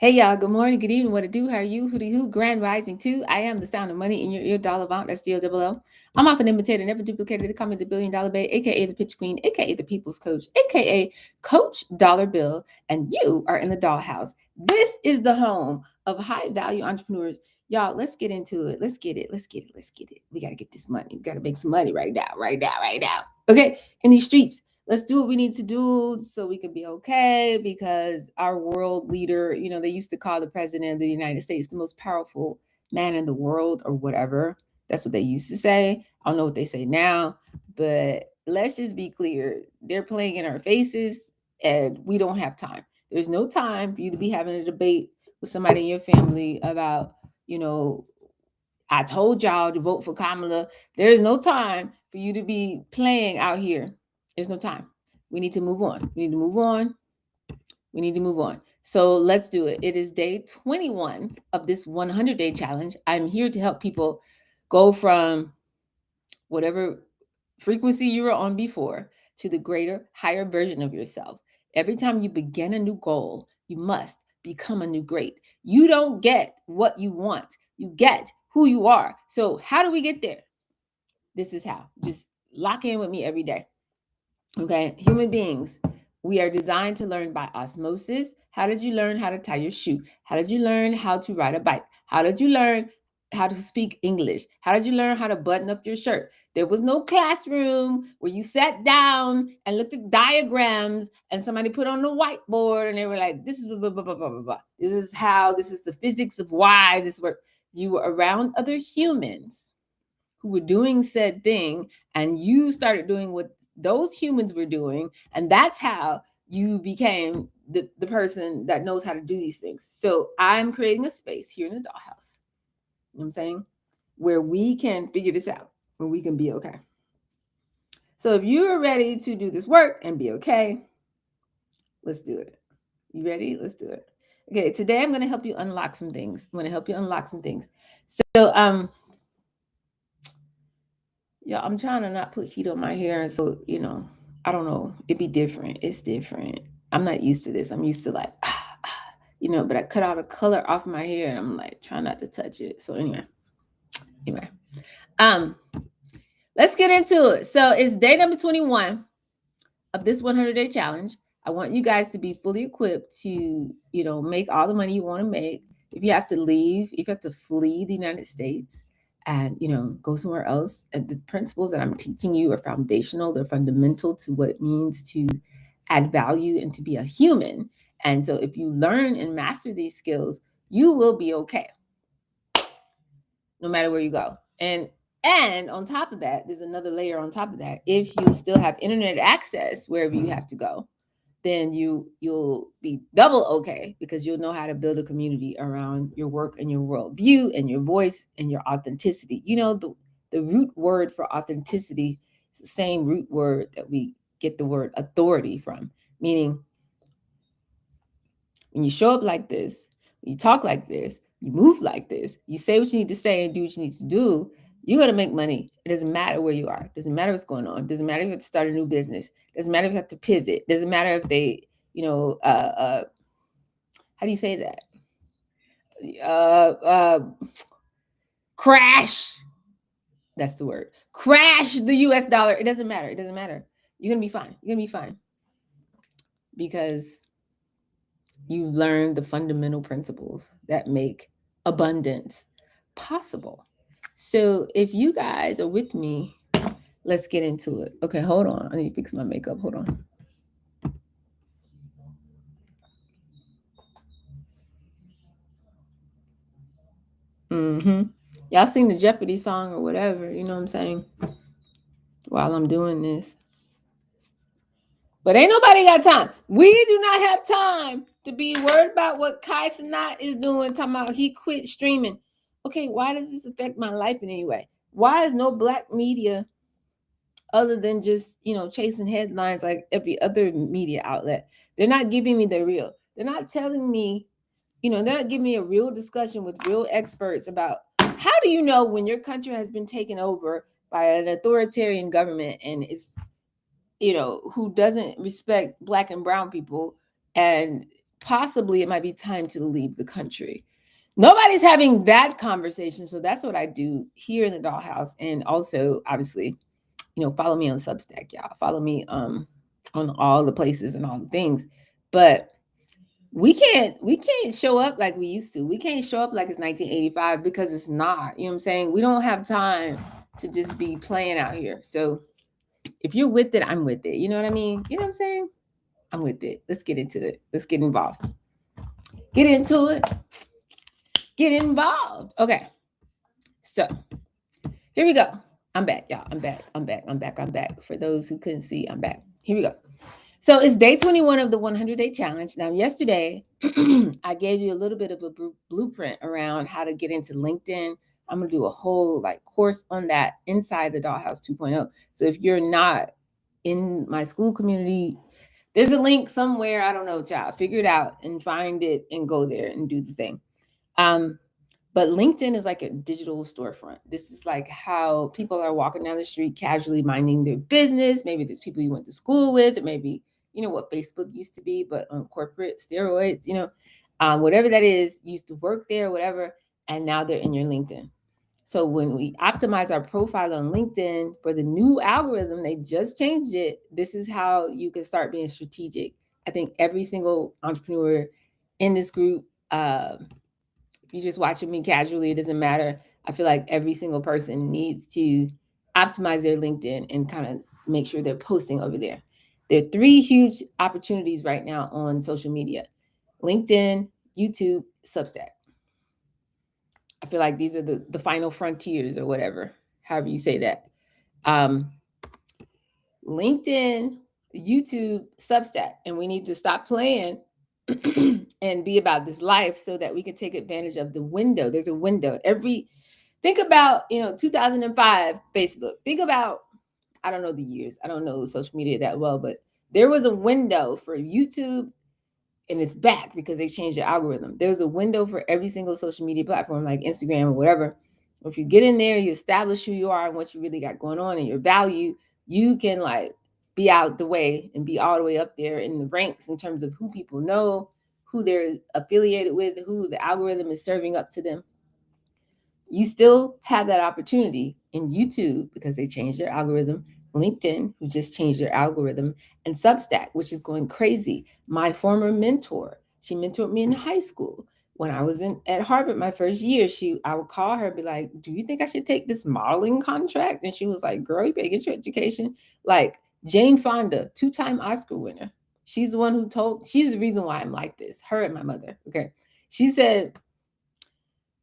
Hey y'all, good morning, good evening, what to do, how are you, who do you, grand rising to? I am the sound of money in your ear, dollar amount, that's D-O-double-L. I'm often imitated, never duplicated, the comment, the $1 billion babe, aka the pitch queen, aka the people's coach, aka Coach Dollar Bill, and you are in the dollhouse. This is the home of high value entrepreneurs. Y'all, let's get into it. Let's get it. We got to get this money. We got to make some money right now, right now. Okay, in these streets. Let's do what we need to do so we can be okay, because our world leader, they used to call the president of the United States the most powerful man in the world or whatever. That's what they used to say. I don't know what they say now, but let's just be clear. They're playing in our faces and we don't have time. There's no time for you to be having a debate with somebody in your family about, you know, I told y'all to vote for Kamala. There is no time for you to be playing out here. There's no time. We need to move on. We need to move on. We need to move on. So let's do it. It is day 21 of this 100-day challenge. I'm here to help people go from whatever frequency you were on before to the greater, higher version of yourself. Every time you begin a new goal, you must become a new great. You don't get what you want, you get who you are. So, how do we get there? This is how. Just lock in with me every day. Okay, human beings, we are designed to learn by osmosis. How did you learn how to tie your shoe? How did you learn how to ride a bike? How did you learn how to speak English? How did you learn how to button up your shirt? There was no classroom where you sat down and looked at diagrams and somebody put on the whiteboard and they were like, this is blah, blah, blah, blah, blah, blah. This is how, this is the physics of why this works. You were around other humans who were doing said thing, and you started doing what those humans were doing, and that's how you became the person that knows how to do these things. So I'm creating a space here in the dollhouse, you know what I'm saying, where we can figure this out, where we can be okay. So if you are ready to do this work and be okay, let's do it. You ready? Let's do it. Okay, today I'm going to help you unlock some things. So yeah, I'm trying to not put heat on my hair. And so, I don't know. It'd be different. It's different. I'm not used to this. I'm used to like, but I cut all the color off my hair and I'm like, trying not to touch it. So anyway, um, let's get into it. So it's day number 21 of this 100-day challenge. I want you guys to be fully equipped to, make all the money you want to make. If you have to leave, if you have to flee the United States and, go somewhere else, and the principles that I'm teaching you are foundational. They're fundamental to what it means to add value and to be a human. And so if you learn and master these skills, you will be okay, no matter where you go. And on top of that, there's another layer on top of that. If you still have internet access wherever you have to go, then you'll be double okay, because you'll know how to build a community around your work and your worldview and your voice and your authenticity. The root word for authenticity is the same root word that we get the word authority from, meaning when you show up like this, when you talk like this, you move like this, you say what you need to say and do what you need to do, you're going to make money. It doesn't matter where you are. It doesn't matter what's going on. It doesn't matter if you have to start a new business. It doesn't matter if you have to pivot. It doesn't matter if they, how do you say that? Crash. That's the word. Crash the US dollar. It doesn't matter. It doesn't matter. You're going to be fine. You're going to be fine. Because you learn the fundamental principles that make abundance possible. So if you guys are with me, let's get into it. Okay, hold on. I need to fix my makeup. Hold on. Y'all sing the Jeopardy song or whatever, you know what I'm saying, while I'm doing this. But ain't nobody got time. We do not have time to be worried about what Kai Cenat is doing, talking about he quit streaming. Okay, why does this affect my life in any way? Why is no black media, other than just, chasing headlines like every other media outlet? They're not giving me the real. They're not telling me, they're not giving me a real discussion with real experts about how do you know when your country has been taken over by an authoritarian government and it's, who doesn't respect black and brown people and possibly it might be time to leave the country. Nobody's having that conversation. So that's what I do here in the Dollhouse. And also, obviously, follow me on Substack, y'all. Follow me on all the places and all the things. But we can't show up like we used to. We can't show up like it's 1985 because it's not. You know what I'm saying? We don't have time to just be playing out here. So if you're with it, I'm with it. You know what I mean? You know what I'm saying? I'm with it. Let's get into it. Let's get involved. Get into it. Get involved. Okay. So here we go. I'm back, y'all. I'm back. For those who couldn't see, I'm back. Here we go. So it's day 21 of the 100-day challenge. Now, yesterday, I gave you a little bit of a blueprint around how to get into LinkedIn. I'm going to do a whole course on that inside the Dollhouse 2.0. So if you're not in my school community, there's a link somewhere. I don't know, child. Figure it out and find it and go there and do the thing. But LinkedIn is like a digital storefront. This is like how people are walking down the street casually minding their business. Maybe there's people you went to school with, or maybe, what Facebook used to be, but on corporate steroids, whatever that is, used to work there, whatever, and now they're in your LinkedIn. So when we optimize our profile on LinkedIn for the new algorithm, they just changed it. This is how you can start being strategic. I think every single entrepreneur in this group, if you're just watching me casually, it doesn't matter. I feel like every single person needs to optimize their LinkedIn and kind of make sure they're posting over there. There are 3 huge opportunities right now on social media: LinkedIn, YouTube, Substack. I feel like these are the final frontiers, or whatever, however you say that. LinkedIn, YouTube, Substack. And we need to stop playing and be about this life so that we can take advantage of the window. There's a window. Think about, 2005 Facebook. Think about, I don't know the years. I don't know social media that well, but there was a window for YouTube, and it's back because they changed the algorithm. There's a window for every single social media platform like Instagram or whatever. If you get in there, you establish who you are and what you really got going on and your value, you can be out the way and be all the way up there in the ranks in terms of who people know, who they're affiliated with, who the algorithm is serving up to them. You still have that opportunity in YouTube because they changed their algorithm, LinkedIn, who just changed their algorithm, and Substack, which is going crazy. My former mentor, she mentored me in high school. When I was at Harvard my first year, I would call her and be like, do you think I should take this modeling contract? And she was like, girl, you better get your education. Like Jane Fonda, 2-time Oscar winner. She's the one she's the reason why I'm like this, her and my mother. Okay. She said,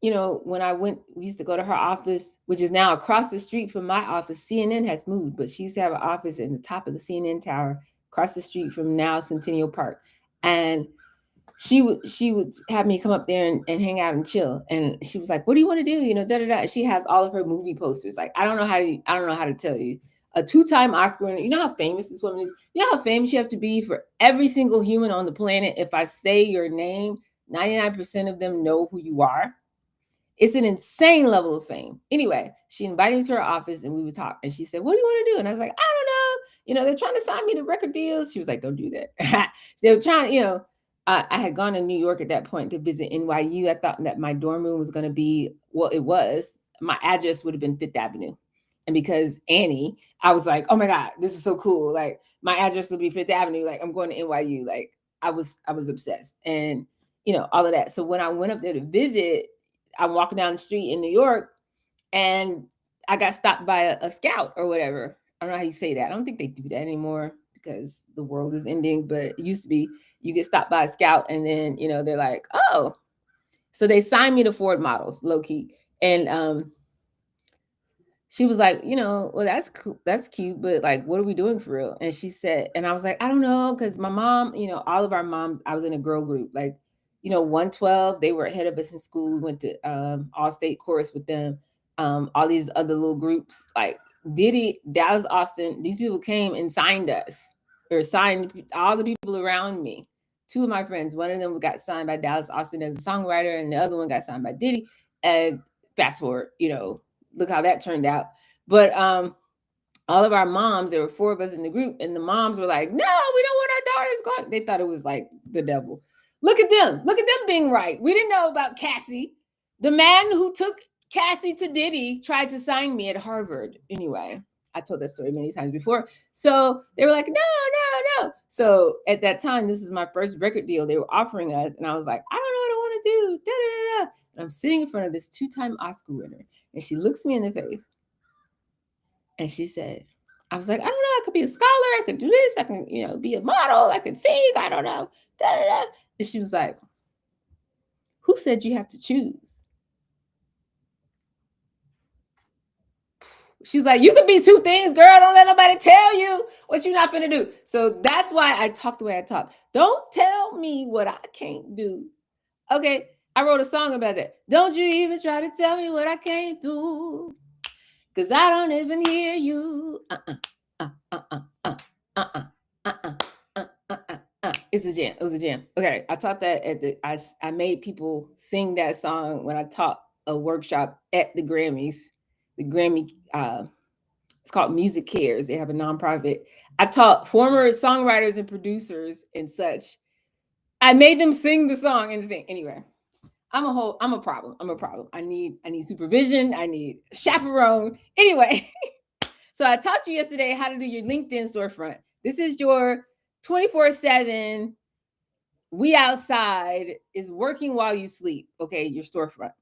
when we used to go to her office, which is now across the street from my office. CNN has moved, but she used to have an office in the top of the CNN tower across the street from now Centennial Park. And she would have me come up there and hang out and chill. And she was like, what do you want to do? Da da da. She has all of her movie posters. Like, I don't know how to tell you. A 2-time Oscar winner. You know how famous this woman is? You know how famous you have to be for every single human on the planet? If I say your name, 99% of them know who you are. It's an insane level of fame. Anyway, she invited me to her office and we would talk. And she said, what do you want to do? And I was like, I don't know. They're trying to sign me to record deals. She was like, don't do that. They were trying, I had gone to New York at that point to visit NYU. I thought that my dorm room was going to be, well, it was. My address would have been Fifth Avenue. And because Annie, I was like, oh my God, this is so cool. Like my address would be Fifth Avenue. Like I'm going to NYU. Like I was obsessed and, all of that. So when I went up there to visit, I'm walking down the street in New York and I got stopped by a scout or whatever. I don't know how you say that. I don't think they do that anymore because the world is ending, but it used to be you get stopped by a scout and then, they're like, oh, so they signed me to Ford models, low key. And she was like, well, that's cool. That's cute. But like, what are we doing for real? And she said, and I was like, I don't know. Cause my mom, all of our moms, I was in a girl group, like, 112, they were ahead of us in school. We went to all state chorus with them. All these other little groups like Diddy, Dallas Austin, these people came and signed us or signed all the people around me. 2 of my friends, one of them got signed by Dallas Austin as a songwriter and the other one got signed by Diddy. And fast forward, look how that turned out. But all of our moms, there were 4 of us in the group and the moms were like, no, we don't want our daughters going. They thought it was like the devil. Look at them. Look at them being right. We didn't know about Cassie. The man who took Cassie to Diddy tried to sign me at Harvard. Anyway, I told that story many times before. So they were like, no, no, no. So at that time, this is my first record deal they were offering us. And I was like, I don't know what I want to do. Da, da, da, da. And I'm sitting in front of this 2-time Oscar winner. And she looks me in the face. And she said, I was like, I don't know. I could be a scholar. I could do this. I can, be a model. I could sing. I don't know. Da, da, da. And she was like, who said you have to choose? She's like, you could be 2 things, girl. Don't let nobody tell you what you're not gonna do. So that's why I talk the way I talk. Don't tell me what I can't do. Okay, I wrote a song about that. Don't you even try to tell me what I can't do, cause I don't even hear you. It's a jam. It was a jam. Okay, I taught that at the. I made people sing that song when I taught a workshop at the Grammys. The Grammy. It's called Music Cares. They have a nonprofit. I taught former songwriters and producers and such. I made them sing the song and the thing. Anyway, I'm a problem. I need supervision. I need chaperone. Anyway, so I taught you yesterday how to do your LinkedIn storefront. This is your 24/7. We outside is working while you sleep. Okay, your storefront.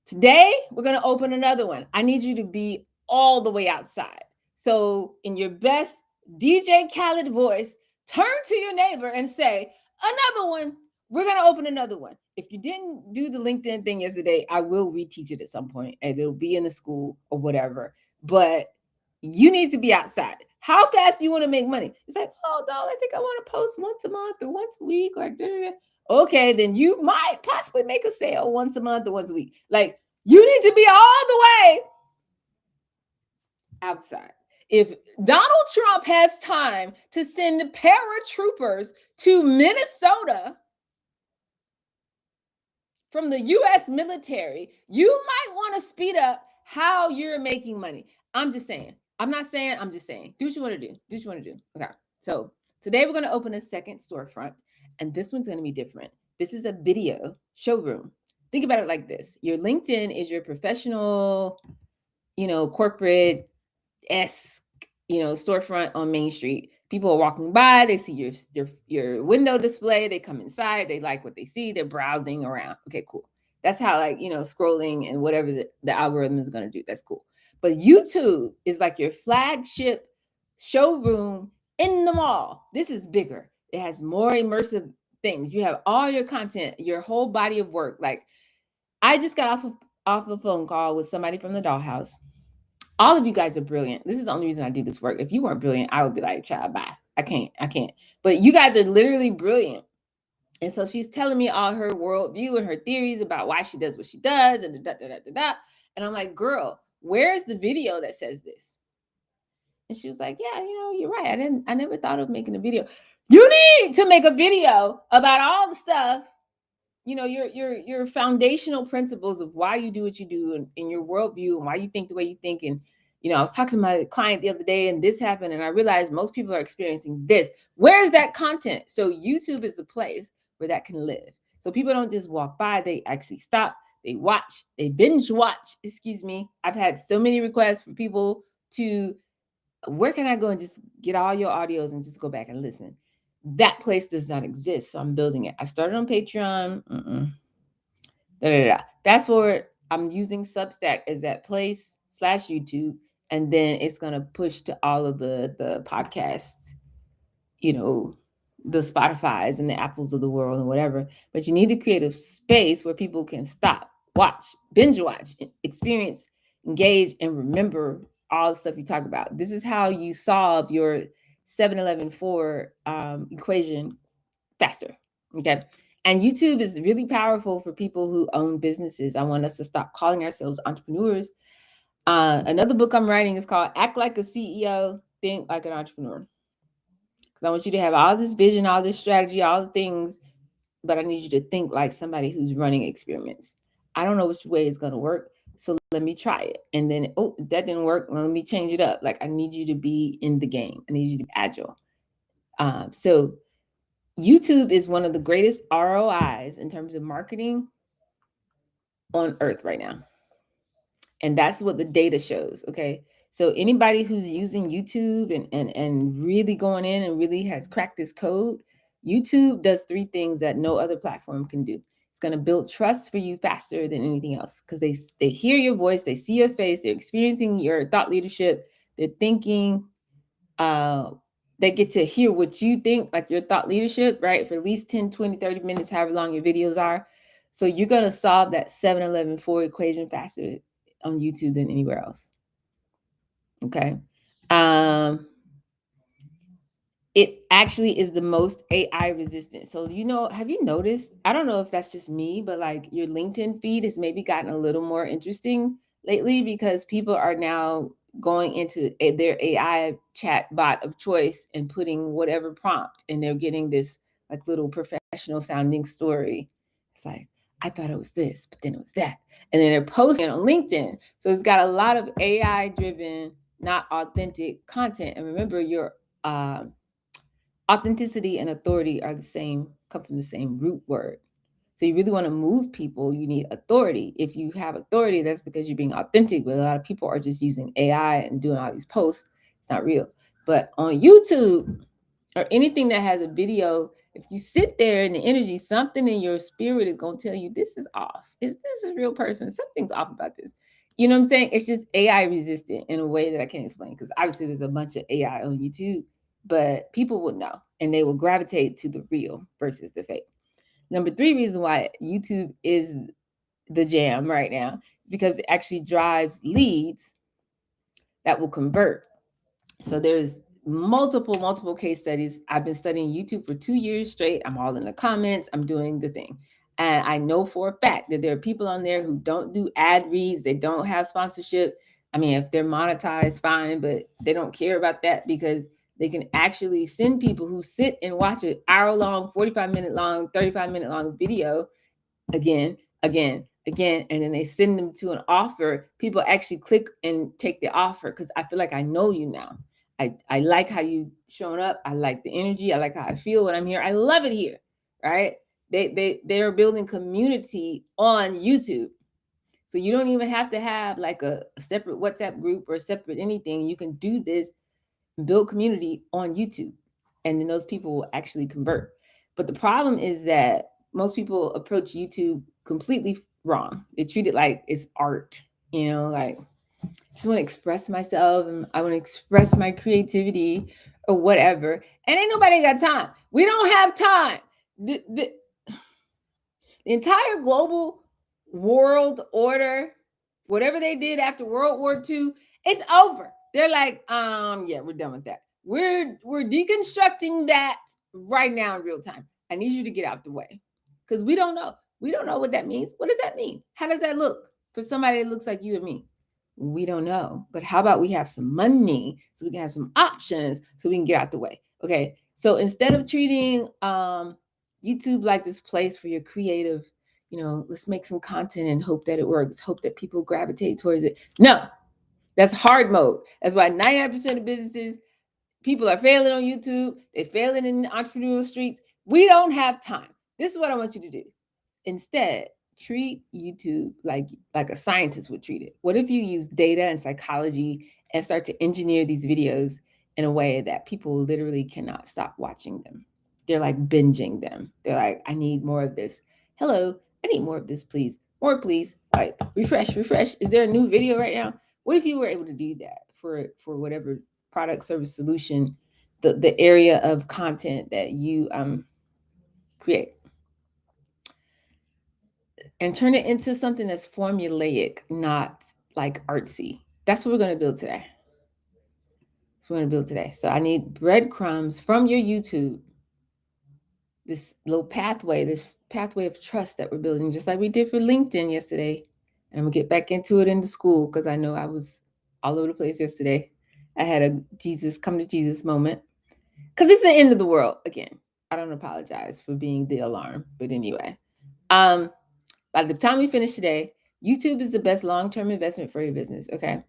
Today, we're going to open another one. I need you to be all the way outside. So in your best DJ Khaled voice, turn to your neighbor and say, another one. We're going to open another one. If you didn't do the LinkedIn thing yesterday, I will reteach it at some point and it'll be in the school or whatever. But you need to be outside. How fast do you want to make money? It's like, oh, doll, I think I want to post once a month or once a week. Like, okay, then you might possibly make a sale once a month or once a week. Like, you need to be all the way outside. If Donald Trump has time to send paratroopers to Minnesota from the U.S. military, you might want to speed up how you're making money. I'm just saying. I'm not saying, I'm just saying. Do what you want to do. Do what you want to do. Okay. So today we're going to open a second storefront, and this one's going to be different. This is a video showroom. Think about it like this. Your LinkedIn is your professional, corporate-esque, storefront on Main Street. People are walking by, they see your window display, they come inside, they like what they see, they're browsing around. Okay, cool. That's how, scrolling and whatever the algorithm is going to do. That's cool. But YouTube is like your flagship showroom in the mall. This is bigger. It has more immersive things. You have all your content, your whole body of work. Like, I just got off a phone call with somebody from the dollhouse. All of you guys are brilliant. This is the only reason I do this work. If you weren't brilliant, I would be like, child, bye. I can't. But you guys are literally brilliant. And so she's telling me all her worldview and her theories about why she does what she does and da, da, da, da, da. And I'm like, girl, where's the video that says this? And she was like, yeah, you're right. I never thought of making a video. You need to make a video about all the stuff, your foundational principles of why you do what you do and in your worldview and why you think the way you think. And, I was talking to my client the other day and this happened and I realized most people are experiencing this. Where's that content? So YouTube is the place where that can live. So people don't just walk by, they actually stop, they watch, they binge watch, I've had so many requests for people to, where can I go and just get all your audios and just go back and listen? That place does not exist. So I'm building it. I started on Patreon. That's where I'm using Substack as that place / YouTube. And then it's going to push to all of the podcasts, the Spotify's and the Apples of the world and whatever. But you need to create a space where people can stop, watch, binge watch, experience, engage, and remember all the stuff you talk about. This is how you solve your 7-11-4 equation faster. Okay. And YouTube is really powerful for people who own businesses. I want us to stop calling ourselves entrepreneurs. Another book I'm writing is called Act Like a CEO, Think Like an Entrepreneur. Because I want you to have all this vision, all this strategy, all the things, but I need you to think like somebody who's running experiments. I don't know which way it's going to work, so let me try it. And then, that didn't work. Let me change it up. Like, I need you to be in the game. I need you to be agile. So YouTube is one of the greatest ROIs in terms of marketing on earth right now. And that's what the data shows. Okay. So anybody who's using YouTube and really going in and really has cracked this code, YouTube does three things that no other platform can do. It's going to build trust for you faster than anything else because they hear your voice, they see your face, they're experiencing your thought leadership, they're thinking, they get to hear what you think, like your thought leadership, right? For at least 10, 20, 30 minutes, however long your videos are. So you're going to solve that 7-11-4 equation faster on YouTube than anywhere else. Okay. It actually is the most AI resistant. So, have you noticed? I don't know if that's just me, but like your LinkedIn feed has maybe gotten a little more interesting lately because people are now going into their AI chat bot of choice and putting whatever prompt, and they're getting this like little professional sounding story. It's like, I thought it was this, but then it was that. And then they're posting it on LinkedIn. So it's got a lot of AI driven, not authentic content. And remember, your authenticity and authority are the same, come from the same root word. So you really want to move people, you need authority. If you have authority, that's because you're being authentic. But a lot of people are just using AI and doing all these posts. It's not real. But on YouTube or anything that has a video, if you sit there in the energy, something in your spirit is going to tell you this is off. Is this a real person? Something's off about this. You know what I'm saying? It's just AI resistant in a way that I can't explain because obviously there's a bunch of AI on YouTube, but people will know and they will gravitate to the real versus the fake. Number 3 reason why YouTube is the jam right now is because it actually drives leads that will convert. So there's multiple case studies. I've been studying YouTube for 2 years straight. I'm all in the comments. I'm doing the thing. And I know for a fact that there are people on there who don't do ad reads. They don't have sponsorship. I mean, if they're monetized, fine, but they don't care about that because they can actually send people who sit and watch an hour long, 45-minute long, 35-minute long video again, and then they send them to an offer. People actually click and take the offer because I feel like I know you now. I like how you showing up. I like the energy. I like how I feel when I'm here. I love it here, right? They're building community on YouTube. So you don't even have to have like a separate WhatsApp group or a separate anything. You can do this, build community on YouTube, and then those people will actually convert. But the problem is that most people approach YouTube completely wrong. They treat it like it's art, like I just want to express myself and I want to express my creativity or whatever. And ain't nobody got time. We don't have time. The entire global world order, whatever they did after World War II, it's over. They're like, yeah, we're done with that. We're deconstructing that right now in real time. I need you to get out the way. Because we don't know. We don't know what that means. What does that mean? How does that look for somebody that looks like you and me? We don't know. But how about we have some money so we can have some options so we can get out the way? Okay. So instead of treating YouTube like this place for your creative, let's make some content and hope that it works, hope that people gravitate towards it. No, that's hard mode. That's why 99% of businesses, people are failing on YouTube. They're failing in the entrepreneurial streets. We don't have time. This is what I want you to do. Instead, treat YouTube like a scientist would treat it. What if you use data and psychology and start to engineer these videos in a way that people literally cannot stop watching them? They're like binging them. They're like, I need more of this. Hello, I need more of this, please. More, please. Like refresh. Is there a new video right now? What if you were able to do that for whatever product, service, solution, the area of content that you create? And turn it into something that's formulaic, not like artsy. That's what we're going to build today. So I need breadcrumbs from your YouTube. This pathway of trust that we're building, just like we did for LinkedIn yesterday. And I'm gonna get back into it in the school because I know I was all over the place yesterday. I had a come to Jesus moment because it's the end of the world again. I don't apologize for being the alarm, but anyway, by the time we finish today, YouTube is the best long-term investment for your business. Okay,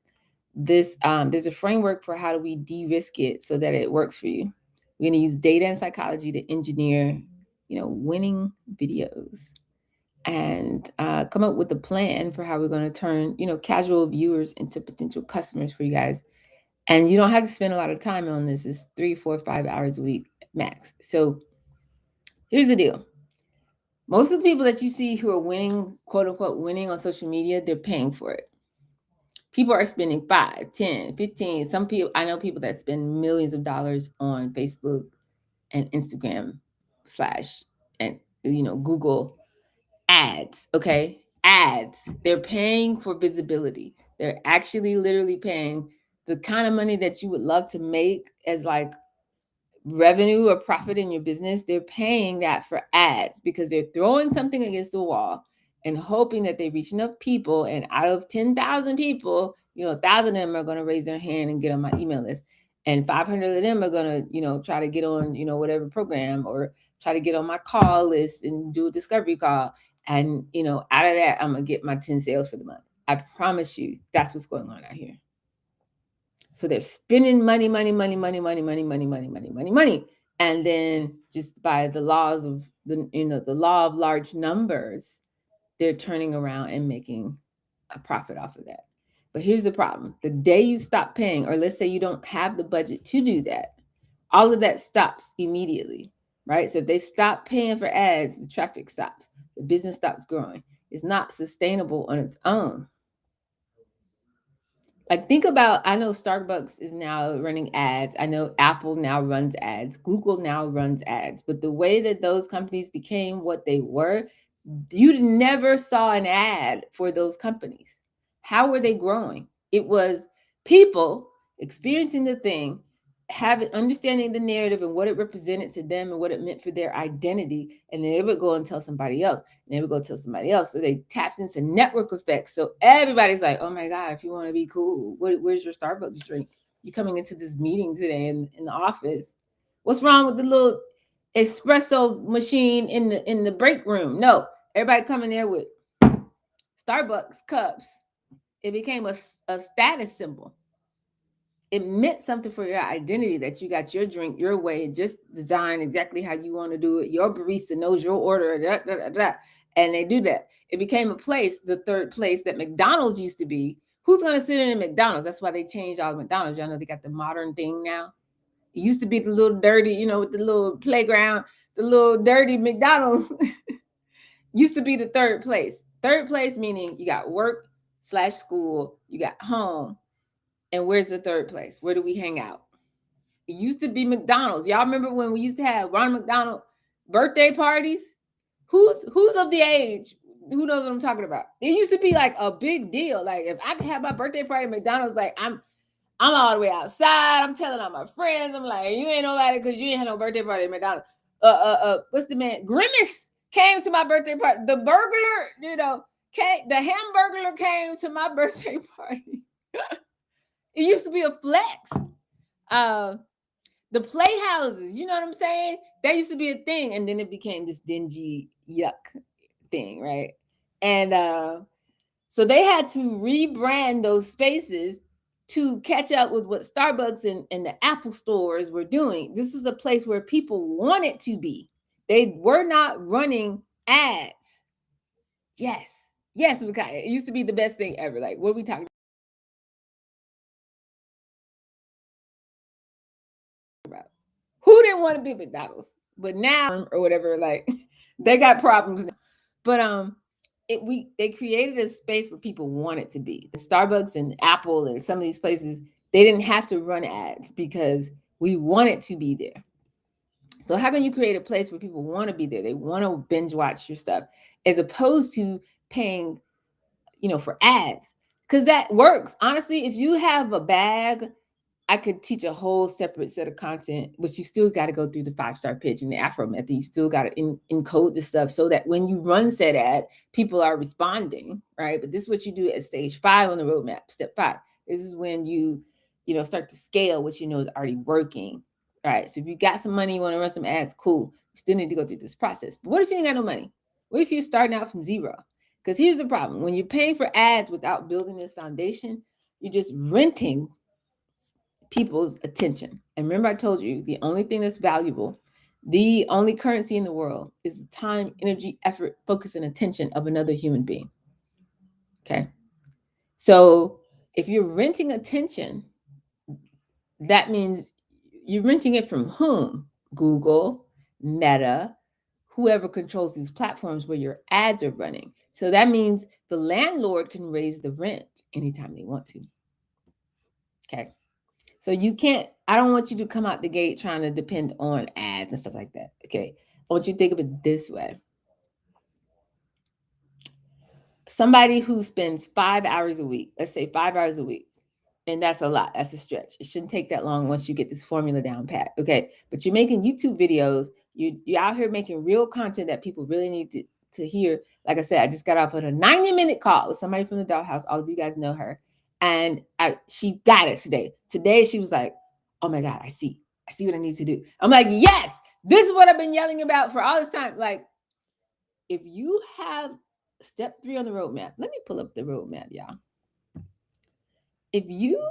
there's a framework for how do we de-risk it so that it works for you. We're going to use data and psychology to engineer, winning videos and come up with a plan for how we're going to turn, casual viewers into potential customers for you guys. And you don't have to spend a lot of time on this. It's 3, 4, 5 hours a week max. So here's the deal. Most of the people that you see who are winning, quote unquote, winning on social media, they're paying for it. People are spending 5, 10, 15. Some people, I know people that spend millions of dollars on Facebook and Instagram / and Google ads. Okay, ads. They're paying for visibility. They're actually literally paying the kind of money that you would love to make as like revenue or profit in your business. They're paying that for ads because they're throwing something against the wall and hoping that they reach enough people. And out of 10,000 people, 1,000 of them are going to raise their hand and get on my email list. And 500 of them are going to, try to get on, whatever program or try to get on my call list and do a discovery call. And, out of that, I'm going to get my 10 sales for the month. I promise you, that's what's going on out here. So they're spending money. And then just by the laws of the law of large numbers, they're turning around and making a profit off of that. But here's the problem. The day you stop paying, or let's say you don't have the budget to do that, all of that stops immediately, right? So if they stop paying for ads, the traffic stops, the business stops growing. It's not sustainable on its own. Like, think about, I know Starbucks is now running ads. I know Apple now runs ads. Google now runs ads. But the way that those companies became what they were, you never saw an ad for those companies. How were they growing? It was people experiencing the thing, understanding the narrative and what it represented to them and what it meant for their identity, and then they would go and tell somebody else, and they would go tell somebody else. So they tapped into network effects. So everybody's like, oh my God, if you want to be cool, where's your Starbucks drink? You're coming into this meeting today in the office. What's wrong with the little espresso machine in the break room? No, everybody coming there with Starbucks cups. It became a status symbol. It meant something for your identity that you got your drink your way, just designed exactly how you want to do it. Your barista knows your order, and they do that. It became a place, the third place that McDonald's used to be. Who's going to sit in McDonald's? That's why they changed all the McDonald's. Y'all know they got the modern thing now. It used to be the little dirty, with the little playground, the little dirty McDonald's. Used to be the third place. Third place meaning you got work / school, you got home. And where's the third place? Where do we hang out? It used to be McDonald's. Y'all remember when we used to have Ronald McDonald birthday parties? Who's of the age? Who knows what I'm talking about? It used to be like a big deal. Like, if I could have my birthday party at McDonald's, like I'm all the way outside. I'm telling all my friends. I'm like, you ain't nobody because you ain't had no birthday party at McDonald's. What's the man? Grimace came to my birthday party. The burglar, the Hamburglar came to my birthday party. It used to be a flex. The playhouses, you know what I'm saying? That used to be a thing. And then it became this dingy yuck thing, right? And so they had to rebrand those spaces to catch up with what Starbucks and the Apple stores were doing. This was a place where people wanted to be. They were not running ads. Yes, Micaiah. It used to be the best thing ever. Like, what are we talking about? Who didn't want to be McDonald's? But now, or whatever, like, they got problems now. But they created a space where people wanted to be. Starbucks and Apple and some of these places, they didn't have to run ads because we wanted to be there. So how can you create a place where people want to be there? They want to binge watch your stuff, as opposed to paying, for ads, because that works. Honestly, if you have a bag, I could teach a whole separate set of content, but you still got to go through the 5-star pitch and the Afro method. You still got to encode the stuff so that when you run said ad, people are responding, right? But this is what you do at stage 5 on the roadmap, step 5. This is when you start to scale what you know is already working, right? So if you got some money, you want to run some ads, cool. You still need to go through this process. But what if you ain't got no money? What if you're starting out from zero? Because here's the problem. When you're paying for ads without building this foundation, you're just renting people's attention. And remember, I told you the only thing that's valuable, the only currency in the world is the time, energy, effort, focus, and attention of another human being. Okay. So if you're renting attention, that means you're renting it from whom? Google, Meta, whoever controls these platforms where your ads are running. So that means the landlord can raise the rent anytime they want to. Okay. So you can't, I don't want you to come out the gate trying to depend on ads and stuff like that. Okay. I want you to think of it this way. Somebody who spends 5 hours a week, let's say 5 hours a week, and that's a lot. That's a stretch. It shouldn't take that long once you get this formula down pat. Okay. But you're making YouTube videos. You're out here making real content that people really need to hear. Like I said, I just got off of a 90-minute call with somebody from the dollhouse. All of you guys know her. And she got it today. Today she was like, oh my God, I see what I need to do. I'm like, yes, this is what I've been yelling about for all this time. Like, if you have step 3 on the roadmap, let me pull up the roadmap, y'all. If you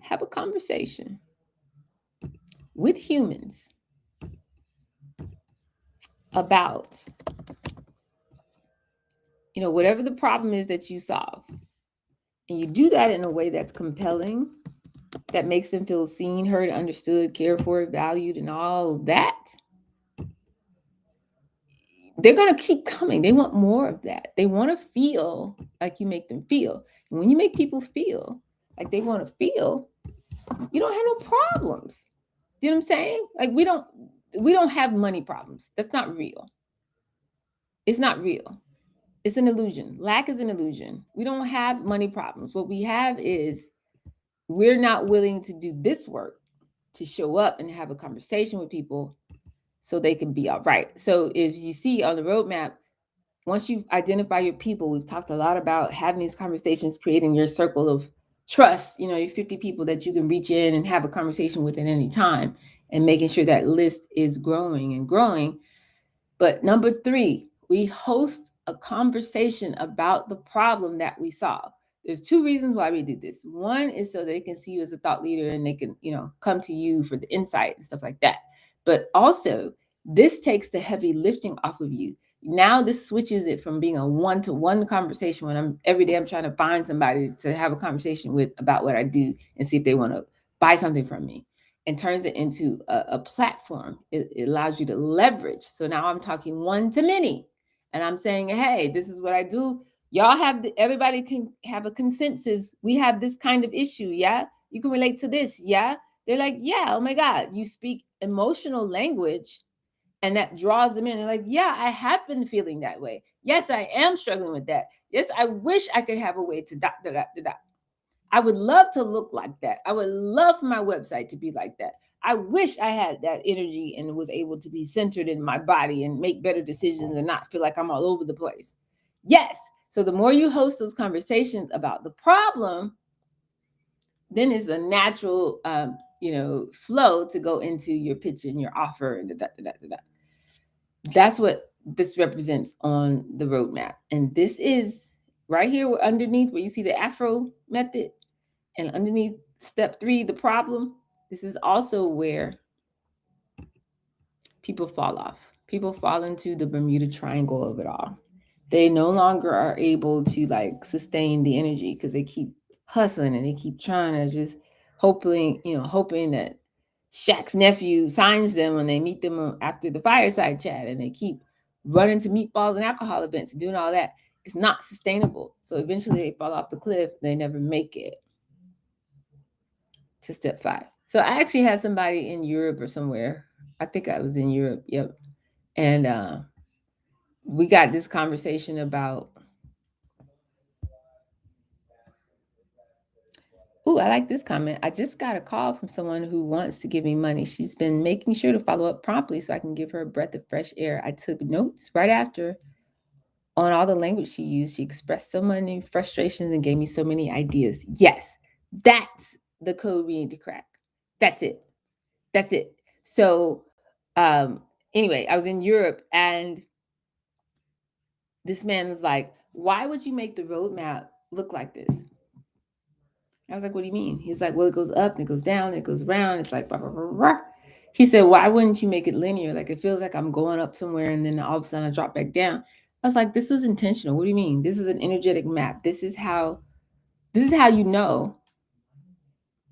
have a conversation with humans about, whatever the problem is that you solve, and you do that in a way that's compelling, that makes them feel seen, heard, understood, cared for, valued, and all of that, they're going to keep coming. They want more of that. They want to feel like you make them feel. And when you make people feel like they want to feel, you don't have no problems. Do you know what I'm saying? Like, we don't have money problems. That's not real. It's not real. It's an illusion. Lack is an illusion. We don't have money problems. What we have is we're not willing to do this work to show up and have a conversation with people so they can be all right. So if you see on the roadmap, once you identify your people, we've talked a lot about having these conversations, creating your circle of trust, your 50 people that you can reach in and have a conversation with at any time, and making sure that list is growing and growing. But number 3, we host a conversation about the problem that we solve. There's 2 reasons why we do this. One is so they can see you as a thought leader and they can, come to you for the insight and stuff like that. But also, this takes the heavy lifting off of you. Now this switches it from being a one-to-one conversation when every day I'm trying to find somebody to have a conversation with about what I do and see if they want to buy something from me, and turns it into a platform. It allows you to leverage. So now I'm talking one to many, and I'm saying, hey, this is what I do. Y'all everybody can have a consensus. We have this kind of issue. Yeah. You can relate to this. Yeah. They're like, yeah, oh my God, you speak emotional language, and that draws them in. They're like, yeah, I have been feeling that way. Yes, I am struggling with that. Yes, I wish I could have a way to dot, dot, dot, dot. I would love to look like that. I would love for my website to be like that. I wish I had that energy and was able to be centered in my body and make better decisions and not feel like I'm all over the place. Yes. So the more you host those conversations about the problem, then it's a natural, flow to go into your pitch and your offer and That's what this represents on the roadmap. And this is right here underneath where you see the Afro method, and underneath step 3, the problem. This is also where people fall off. People fall into the Bermuda Triangle of it all. They no longer are able to sustain the energy because they keep hustling and they keep trying to just hoping that Shaq's nephew signs them when they meet them after the fireside chat, and they keep running to meatballs and alcohol events and doing all that. It's not sustainable. So eventually they fall off the cliff. They never make it to step 5. So I actually had somebody in Europe or somewhere. I think I was in Europe. Yep. And we got this conversation about, ooh, I like this comment. I just got a call from someone who wants to give me money. She's been making sure to follow up promptly so I can give her a breath of fresh air. I took notes right after on all the language she used. She expressed so many frustrations and gave me so many ideas. Yes, that's the code we need to crack. That's it. That's it. So anyway, I was in Europe, and this man was like, why would you make the roadmap look like this? I was like, what do you mean? He was like, well, it goes up and it goes down, and it goes around. It's like, blah, blah, blah, blah. He said, why wouldn't you make it linear? Like, it feels like I'm going up somewhere and then all of a sudden I drop back down. I was like, this is intentional. What do you mean? This is an energetic map. This is how you know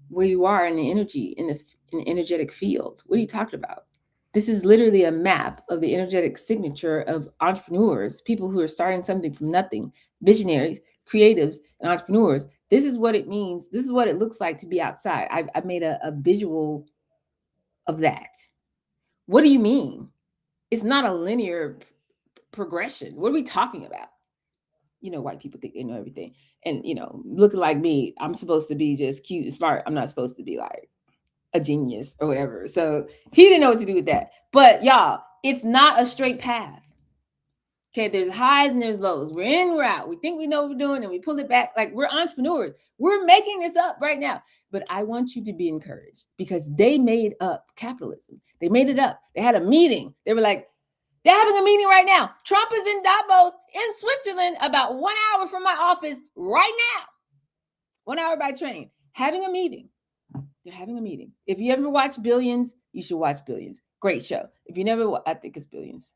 where you are in the energy, in the energetic field. What are you talking about? This is literally a map of the energetic signature of entrepreneurs, people who are starting something from nothing, visionaries, creatives, and entrepreneurs. This is what it means. This is what it looks like to be outside. I made a visual of that. What do you mean? It's not a linear progression. What are we talking about? White people think they know everything. And, looking like me, I'm supposed to be just cute and smart. I'm not supposed to be like a genius or whatever. So he didn't know what to do with that. But y'all, it's not a straight path. Okay, there's highs and there's lows. We're in, we're out. We think we know what we're doing and we pull it back. Like, we're entrepreneurs. We're making this up right now. But I want you to be encouraged because they made up capitalism. They made it up. They had a meeting. They were like, they're having a meeting right now. Trump is in Davos in Switzerland, about 1 hour from my office right now. 1 hour by train, having a meeting. They're having a meeting. If you ever watch Billions, you should watch Billions. Great show. If you never, I think it's Billions.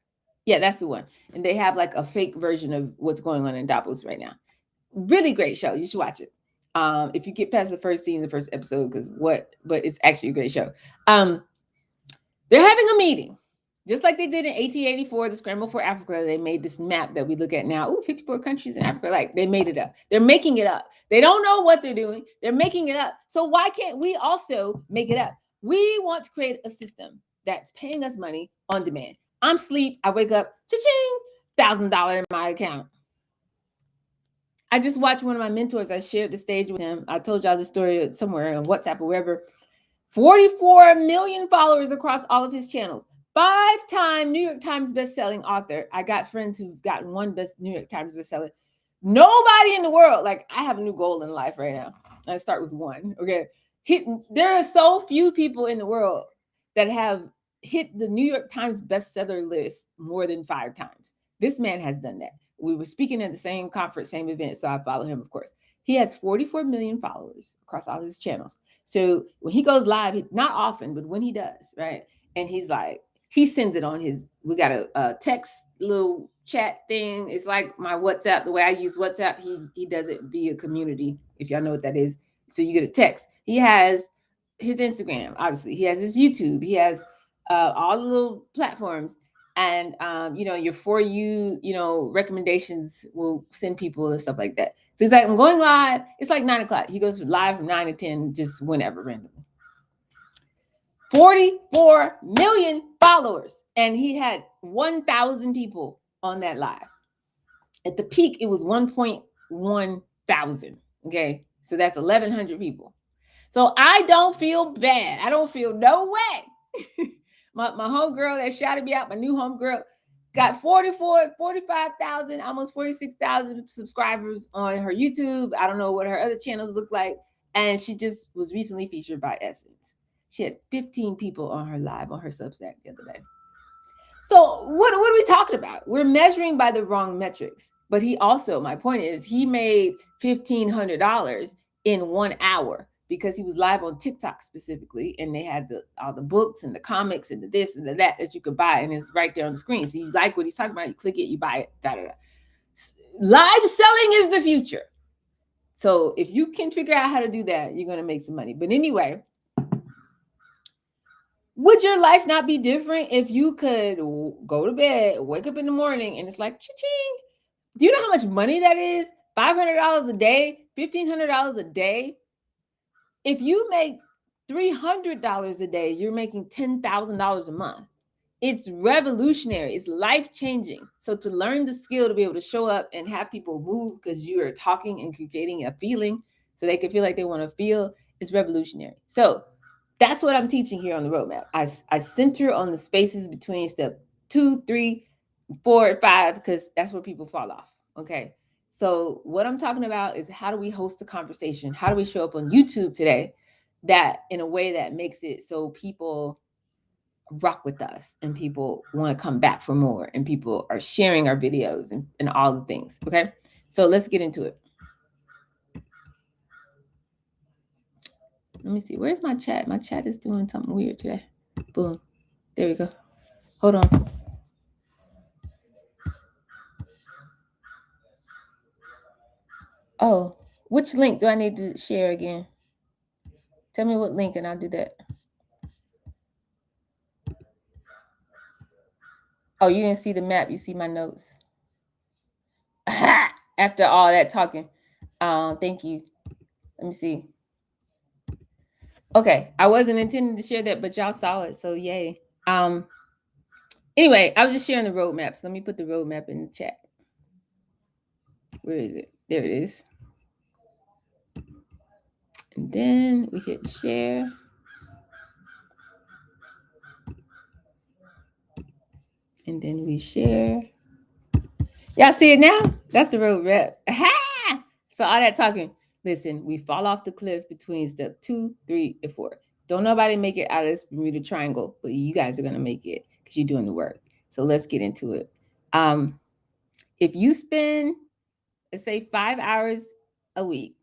Yeah, that's the one. And they have like a fake version of what's going on in Davos right now. Really great show. You should watch it. If you get past the first scene, the first episode, but it's actually a great show. They're having a meeting. Just like they did in 1884, the Scramble for Africa, they made this map that we look at now. Ooh, 54 countries in Africa. Like, they made it up. They're making it up. They don't know what they're doing. They're making it up. So why can't we also make it up? We want to create a system that's paying us money on demand. I'm asleep. I wake up, cha-ching, $1,000 in my account. I just watched one of my mentors. I shared the stage with him. I told y'all the story somewhere on WhatsApp or wherever. 44 million followers across all of his channels. 5-time New York Times bestselling author. I got friends who've gotten one New York Times bestseller. Nobody in the world, like, I have a new goal in life right now. I start with one, okay? There are so few people in the world that have hit the New York Times bestseller list more than 5 times. This man has done that. We were speaking at the same conference, same event, so I follow him, of course. He has 44 million followers across all his channels. So when he goes live, not often, but when he does, right? And he's like, he sends it on we got a text little chat thing. It's like my WhatsApp. The way I use WhatsApp, he does it via community, if y'all know what that is. So you get a text. He has his Instagram, obviously. He has his YouTube. He has all the little platforms. And, your For You, recommendations will send people and stuff like that. So it's like, I'm going live. It's like 9 o'clock. He goes live from 9 to 10, just whenever, randomly. 44 million followers. And he had 1,000 people on that live. At the peak, it was 1.1 thousand. Okay. So that's 1,100 people. So I don't feel bad. I don't feel no way. my homegirl that shouted me out, my new homegirl, got 45,000, almost 46,000 subscribers on her YouTube. I don't know what her other channels look like. And she just was recently featured by Essence. She had 15 people on her live on her Substack the other day. So what are we talking about? We're measuring by the wrong metrics. But he also, my point is, he made $1,500 in 1 hour because he was live on TikTok specifically, and they had all the books and the comics and the this and the that you could buy, and it's right there on the screen. So you like what he's talking about, you click it, you buy it, da-da-da. Live selling is the future. So if you can figure out how to do that, you're going to make some money. But anyway, would your life not be different if you could go to bed, wake up in the morning, and it's like, cha-ching? Do you know how much money that is? $500 a day, $1,500 a day. If you make $300 a day, you're making $10,000 a month. It's revolutionary. It's life-changing. So to learn the skill to be able to show up and have people move because you are talking and creating a feeling so they can feel like they want to feel is revolutionary. So that's what I'm teaching here on the roadmap. I center on the spaces between step 2, 3, 4, 5, because that's where people fall off. Okay. So what I'm talking about is, how do we host a conversation? How do we show up on YouTube today that in a way that makes it so people rock with us and people want to come back for more and people are sharing our videos and all the things. Okay. So let's get into it. Let me see. Where's my chat? My chat is doing something weird today. Boom. There we go. Hold on. Oh, which link do I need to share again? Tell me what link and I'll do that. Oh, you didn't see the map. You see my notes. After all that talking. Thank you. Let me see. Okay, I wasn't intending to share that, but y'all saw it, so yay. Anyway, I was just sharing the roadmaps. Let me put the roadmap in the chat. Where is it? There it is. And then we hit share. And then we share. Y'all see it now? That's the roadmap. So all that talking. Listen, we fall off the cliff between step 2, 3, and 4. Don't nobody make it out of this Bermuda Triangle, but you guys are going to make it because you're doing the work. So let's get into it. If you spend, let's say, 5 hours a week,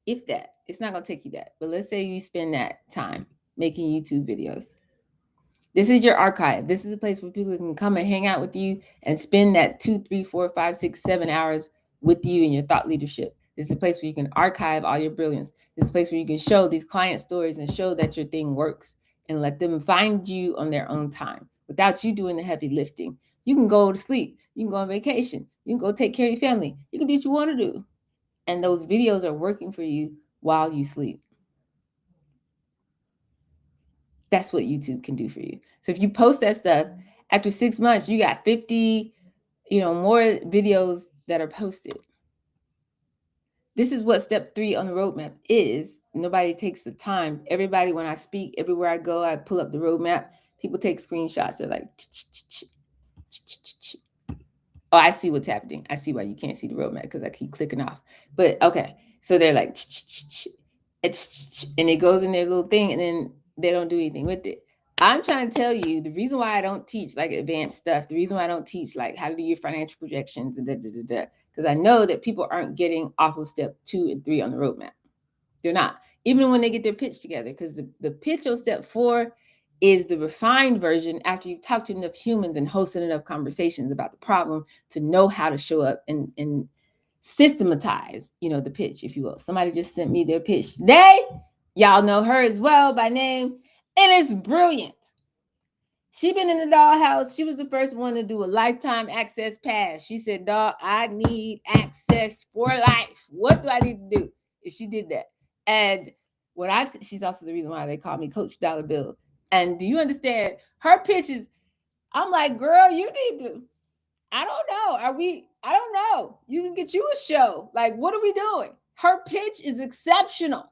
if that, it's not going to take you that, but let's say you spend that time making YouTube videos. This is your archive. This is a place where people can come and hang out with you and spend that 2, 3, 4, 5, 6, 7 hours with you in your thought leadership. This is a place where you can archive all your brilliance. This is a place where you can show these client stories and show that your thing works and let them find you on their own time without you doing the heavy lifting. You can go to sleep. You can go on vacation. You can go take care of your family. You can do what you want to do. And those videos are working for you while you sleep. That's what YouTube can do for you. So if you post that stuff, after 6 months, you got 50, more videos that are posted. This is what step 3 on the roadmap is. Nobody takes the time. Everybody, when I speak, everywhere I go, I pull up the roadmap. People take screenshots. They're like, oh, I see what's happening. I see why you can't see the roadmap because I keep clicking off. But okay, so they're like, and it goes in their little thing, and then they don't do anything with it. I'm trying to tell you the reason why I don't teach like advanced stuff, the reason why I don't teach like how to do your financial projections, because I know that people aren't getting off of step 2 and 3 on the roadmap. They're not, even when they get their pitch together, because the pitch on step 4 is the refined version after you've talked to enough humans and hosted enough conversations about the problem to know how to show up and systematize, the pitch, if you will. Somebody just sent me their pitch today. Y'all know her as well by name, and it's brilliant. She been in the dollhouse. She was the first one to do a lifetime access pass. She said, dog, I need access for life. What do I need to do? And she did that. And she's also the reason why they call me Coach Dollar Bill. And do you understand? Her pitches, I'm like, girl, you need to, I don't know. I don't know. You can get you a show. Like, what are we doing? Her pitch is exceptional.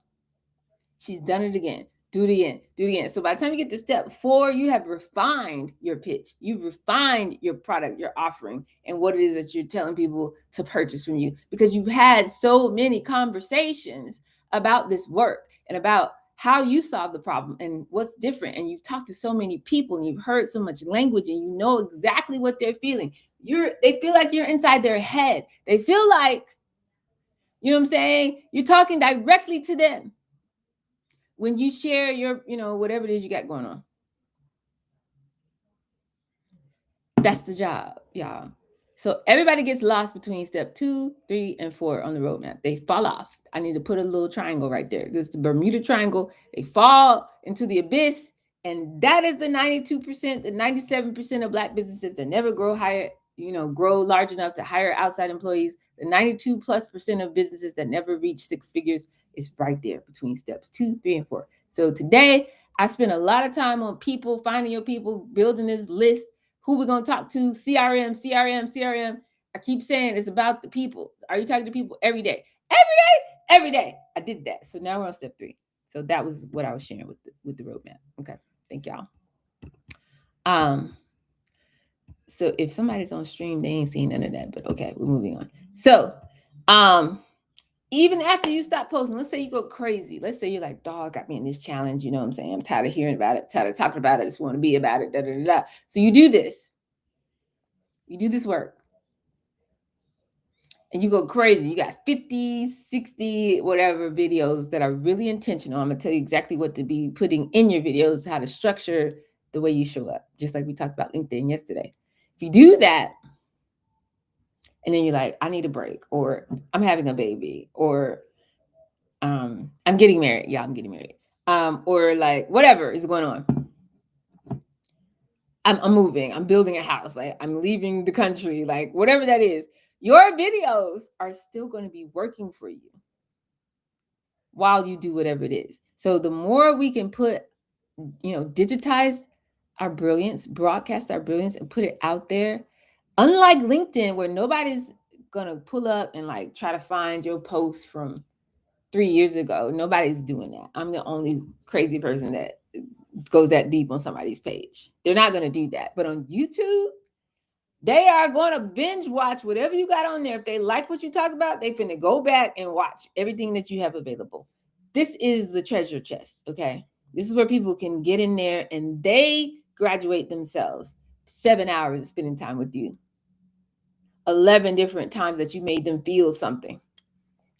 She's done it again. Do it again. Do it again. So by the time you get to step 4, you have refined your pitch. You've refined your product, your offering, and what it is that you're telling people to purchase from you, because you've had so many conversations about this work and about how you solve the problem and what's different. And you've talked to so many people and you've heard so much language and you know exactly what they're feeling. They feel like you're inside their head. They feel like, you know what I'm saying? You're talking directly to them when you share your, whatever it is you got going on. That's the job, y'all. So everybody gets lost between step 2, 3, and 4 on the roadmap. They fall off. I need to put a little triangle right there. This is the Bermuda Triangle. They fall into the abyss. And that is the 92%, the 97% of Black businesses that never grow grow large enough to hire outside employees. The 92+% of businesses that never reach 6 figures is right there between steps 2, 3, and 4. So today, I spent a lot of time on people, finding your people, building this list. Who we're going to talk to, CRM. I keep saying it's about the people. Are you talking to people every day? Every day. I did that. So now we're on step 3. So that was what I was sharing with the roadmap. Okay. Thank y'all. So if somebody's on stream, they ain't seen none of that, but okay, we're moving on. So, even after you stop posting, let's say you go crazy. Let's say you're like, dog, got me in this challenge. You know what I'm saying? I'm tired of hearing about it, tired of talking about it. I just want to be about it. So you do this. You do this work. and you go crazy. You got 50, 60, whatever videos that are really intentional. I'm going to tell you exactly what to be putting in your videos, how to structure the way you show up, just like we talked about LinkedIn yesterday. If you do that, and then you're like, I need a break, or I'm having a baby, or I'm getting married. Yeah, I'm getting married. Or like whatever is going on. I'm moving, I'm building a house, like I'm leaving the country, like whatever that is, your videos are still going to be working for you while you do whatever it is. So the more we can put, digitize our brilliance, broadcast our brilliance and put it out there, unlike LinkedIn, where nobody's going to pull up and like try to find your post from 3 years ago. Nobody's doing that. I'm the only crazy person that goes that deep on somebody's page. They're not going to do that. But on YouTube, they are going to binge watch whatever you got on there. If they like what you talk about, they finna go back and watch everything that you have available. This is the treasure chest, okay? This is where people can get in there and they graduate themselves. 7 hours of spending time with you. 11 different times that you made them feel something.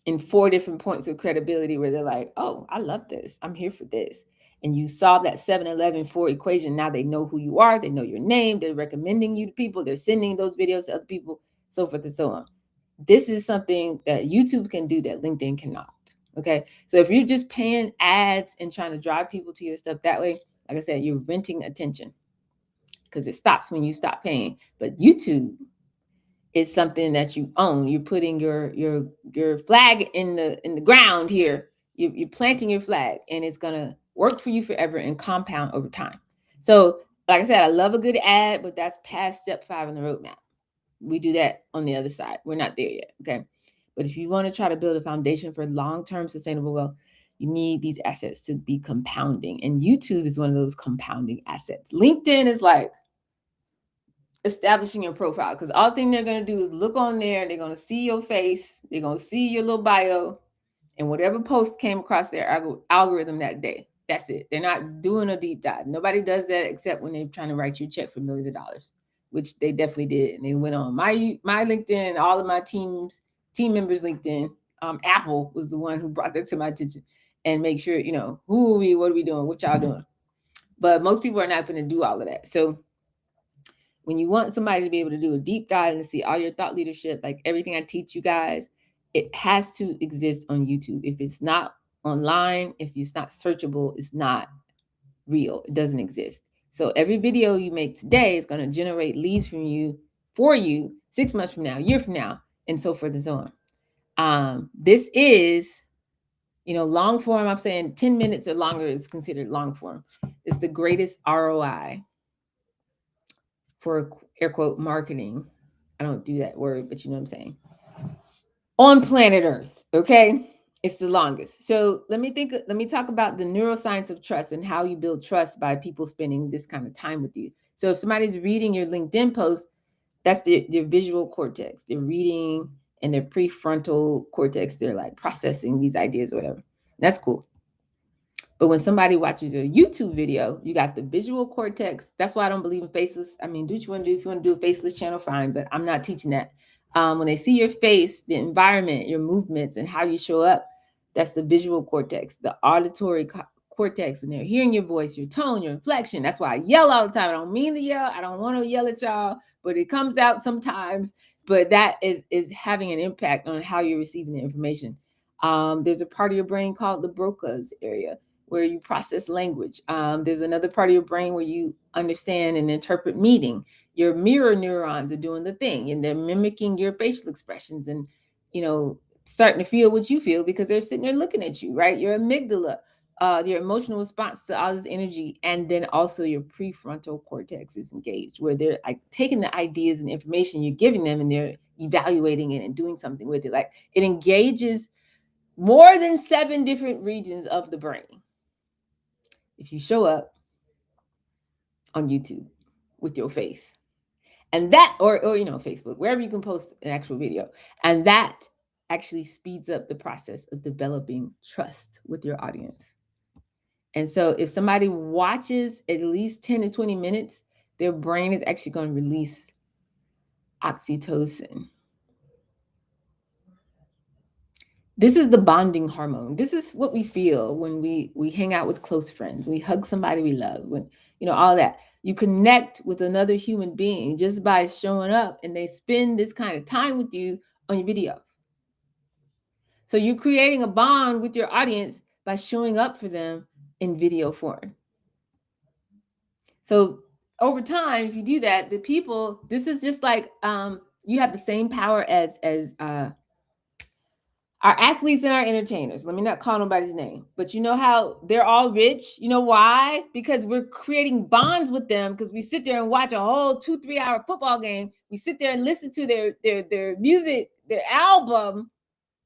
In 4 different points of credibility where they're like, oh, I love this. I'm here for this. And you solve that 7-11-4 equation. Now they know who you are. They know your name. They're recommending you to people. They're sending those videos to other people, so forth and so on. This is something that YouTube can do that LinkedIn cannot. Okay. So if you're just paying ads and trying to drive people to your stuff that way, like I said, you're renting attention because it stops when you stop paying. But YouTube is something that you own. You're putting your flag in the ground here. You're planting your flag, and it's gonna work for you forever and compound over time. So, like I said, I love a good ad, but that's past step 5 in the roadmap. We do that on the other side. We're not there yet. Okay. But if you want to try to build a foundation for long-term sustainable wealth, you need these assets to be compounding. And YouTube is one of those compounding assets. LinkedIn is like establishing your profile, because all thing they're going to do is look on there. They're going to see your face. They're going to see your little bio and whatever post came across their algorithm that day. That's it. They're not doing a deep dive. Nobody does that except when they're trying to write you a check for millions of dollars, which they definitely did. And they went on my LinkedIn, all of my team members LinkedIn. Apple was the one who brought that to my attention and make sure, who are we, what are we doing, what y'all doing. But most people are not going to do all of that. So when you want somebody to be able to do a deep dive and see all your thought leadership, like everything I teach you guys, it has to exist on YouTube. If it's not online, if it's not searchable, it's not real. It doesn't exist. So every video you make today is going to generate leads for you 6 months from now, a year from now, and so forth and so on. This is, long form. I'm saying 10 minutes or longer is considered long form. It's the greatest ROI for air quote marketing. I don't do that word, but you know what I'm saying. On planet Earth, okay? It's the longest. So let me talk about the neuroscience of trust and how you build trust by people spending this kind of time with you. So if somebody's reading your LinkedIn post, that's their visual cortex. They're reading, and their prefrontal cortex, they're like processing these ideas or whatever. That's cool. But when somebody watches a YouTube video, you got the visual cortex. That's why I don't believe in faceless. I mean, do what you want to do. If you want to do a faceless channel, fine, but I'm not teaching that. When they see your face, the environment, your movements, and how you show up, that's the visual cortex. The auditory cortex, when they're hearing your voice, your tone, your inflection. That's why I yell all the time. I don't mean to yell. I don't want to yell at y'all, but it comes out sometimes. But that is having an impact on how you're receiving the information. There's a part of your brain called the Broca's area, where you process language. There's another part of your brain where you understand and interpret meaning. Your mirror neurons are doing the thing, and they're mimicking your facial expressions and, starting to feel what you feel because they're sitting there looking at you, right? Your amygdala, your emotional response to all this energy, and then also your prefrontal cortex is engaged, where they're like taking the ideas and information you're giving them and they're evaluating it and doing something with it. Like it engages more than 7 different regions of the brain. If you show up on YouTube with your face, and that, or Facebook, wherever you can post an actual video, and that actually speeds up the process of developing trust with your audience. And so if somebody watches at least 10 to 20 minutes, their brain is actually going to release oxytocin. This is the bonding hormone. This is what we feel when we hang out with close friends, we hug somebody we love, when all that. You connect with another human being just by showing up, and they spend this kind of time with you on your video. So you're creating a bond with your audience by showing up for them in video form. So over time, if you do that, the people, this is just like you have the same power as our athletes and our entertainers. Let me not call nobody's name, but you know how they're all rich? You know why? Because we're creating bonds with them, because we sit there and watch a whole 2-3 hour football game. We sit there and listen to their music, their album,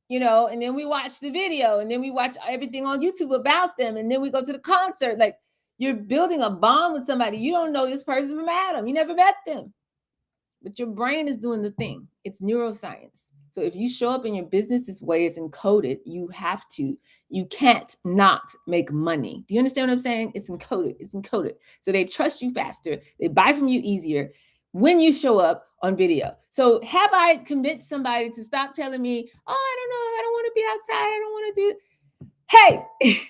and then we watch the video, and then we watch everything on YouTube about them, and then we go to the concert. Like, you're building a bond with somebody. You don't know this person from Adam. You never met them, but your brain is doing the thing. It's neuroscience. So if you show up in your business this way, it's encoded. You can't not make money. Do you understand what I'm saying? It's encoded. It's encoded. So they trust you faster. They buy from you easier when you show up on video. So have I convinced somebody to stop telling me, oh, I don't know, I don't want to be outside, I don't want to do it. Hey,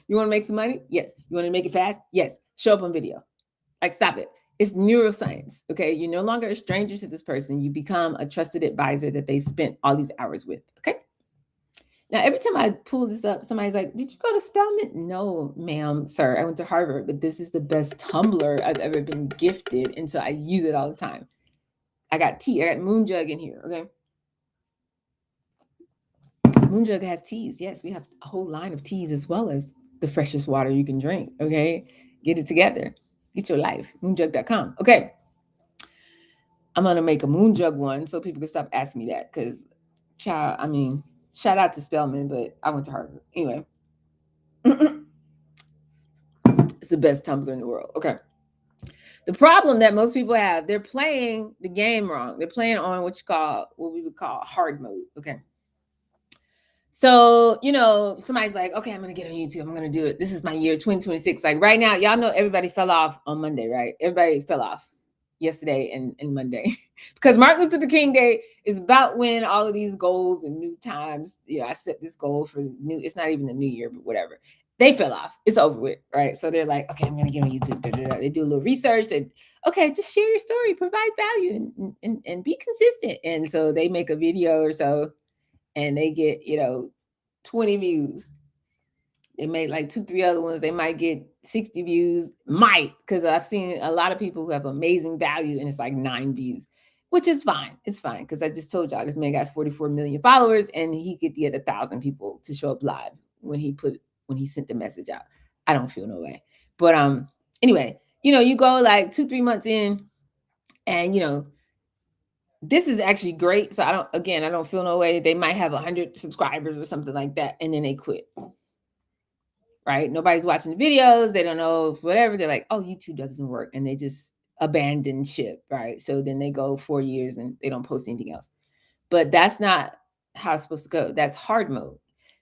you want to make some money? Yes. You want to make it fast? Yes. Show up on video. Like, stop it. It's neuroscience, okay? You're no longer a stranger to this person. You become a trusted advisor that they've spent all these hours with, okay? Now, every time I pull this up, somebody's like, did you go to Spelman? No, ma'am, sir, I went to Harvard, but this is the best tumbler I've ever been gifted, and so I use it all the time. I got tea. I got Moon Jug in here, okay? Moon Jug has teas. Yes, we have a whole line of teas as well as the freshest water you can drink, okay? Get it together. Get your life. Moonjug.com. Okay. I'm going to make a Moon Jug one so people can stop asking me that, because, child, I mean, shout out to Spelman, but I went to Harvard. Anyway. It's the best tumbler in the world. Okay. The problem that most people have, they're playing the game wrong. They're playing on what we would call hard mode. Okay. So, somebody's like, okay, I'm going to get on YouTube. I'm going to do it. This is my year 2026. Like right now, y'all know everybody fell off on Monday, right? Everybody fell off yesterday and Monday because Martin Luther King Day is about when all of these goals and new times, I set this goal for it's not even the new year, but whatever. They fell off. It's over with, right? So they're like, okay, I'm going to get on YouTube. Da, da, da. They do a little research. Okay, just share your story, provide value, and be consistent. And so they make a video or so, and they get, 20 views. They made like 2-3 other ones. They might get 60 views, because I've seen a lot of people who have amazing value and it's like 9 views, which is fine. It's fine, because I just told y'all this man got 44 million followers, and he could get 1,000 people to show up live when he sent the message out. I don't feel no way. But anyway, you go like 2-3 months in, and this is actually great. So I don't feel no way. They might have 100 subscribers or something like that, and then they quit. Right? Nobody's watching the videos. They don't know whatever. They're like, oh, YouTube doesn't work. And they just abandon ship, right? So then they go 4 years and they don't post anything else. But that's not how it's supposed to go. That's hard mode.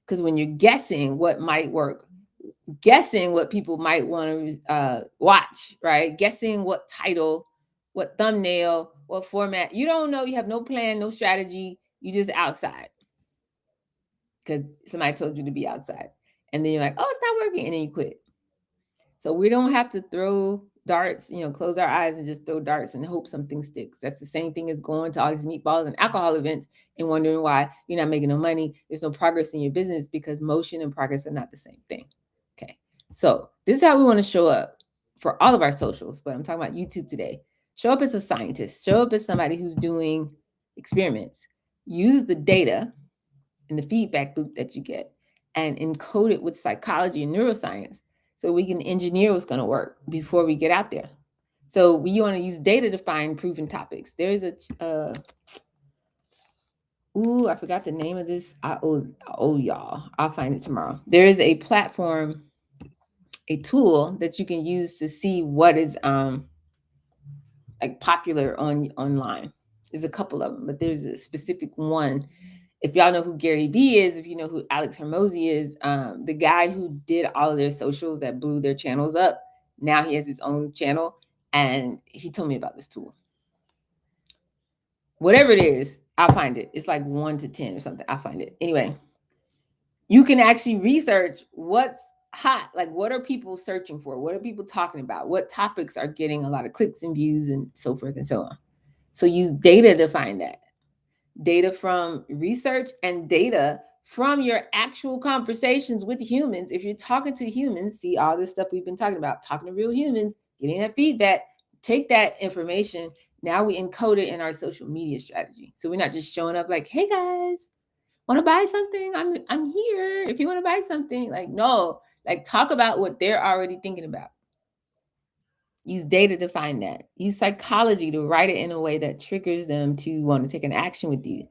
Because when you're guessing what might work, guessing what people might want to watch, right? Guessing what title, what thumbnail, what format. You don't know. You have no plan, no strategy. You just outside because somebody told you to be outside. And then you're like, oh, it's not working. And then you quit. So we don't have to throw darts, close our eyes and just throw darts and hope something sticks. That's the same thing as going to all these meatballs and alcohol events and wondering why you're not making no money. There's no progress in your business, because motion and progress are not the same thing. Okay. So this is how we want to show up for all of our socials, but I'm talking about YouTube today. Show up as a scientist. Show up as somebody who's doing experiments. Use the data and the feedback loop that you get and encode it with psychology and neuroscience so we can engineer what's going to work before we get out there. So we want to use data to find proven topics. There's I forgot the name of this. Y'all. I'll find it tomorrow. There is a platform, a tool that you can use to see what is like popular online. There's a couple of them, but there's a specific one. If y'all know who Gary Vee is, if you know who Alex Hormozy is, the guy who did all of their socials that blew their channels up, now he has his own channel, and he told me about this tool. Whatever it is, I'll find it. It's like 1 to 10 or something. I'll find it. Anyway, you can actually research what's hot. Like, what are people searching for? What are people talking about? What topics are getting a lot of clicks and views and so forth and so on. So use data to find that. Data from research and data from your actual conversations with humans. If you're talking to humans, see all this stuff we've been talking about, talking to real humans, getting that feedback, take that information. Now we encode it in our social media strategy. So we're not just showing up like, hey guys, want to buy something? I'm here. If you want to buy something, like, no, like talk about what they're already thinking about. Use data to find that. Use psychology to write it in a way that triggers them to want to take an action with you.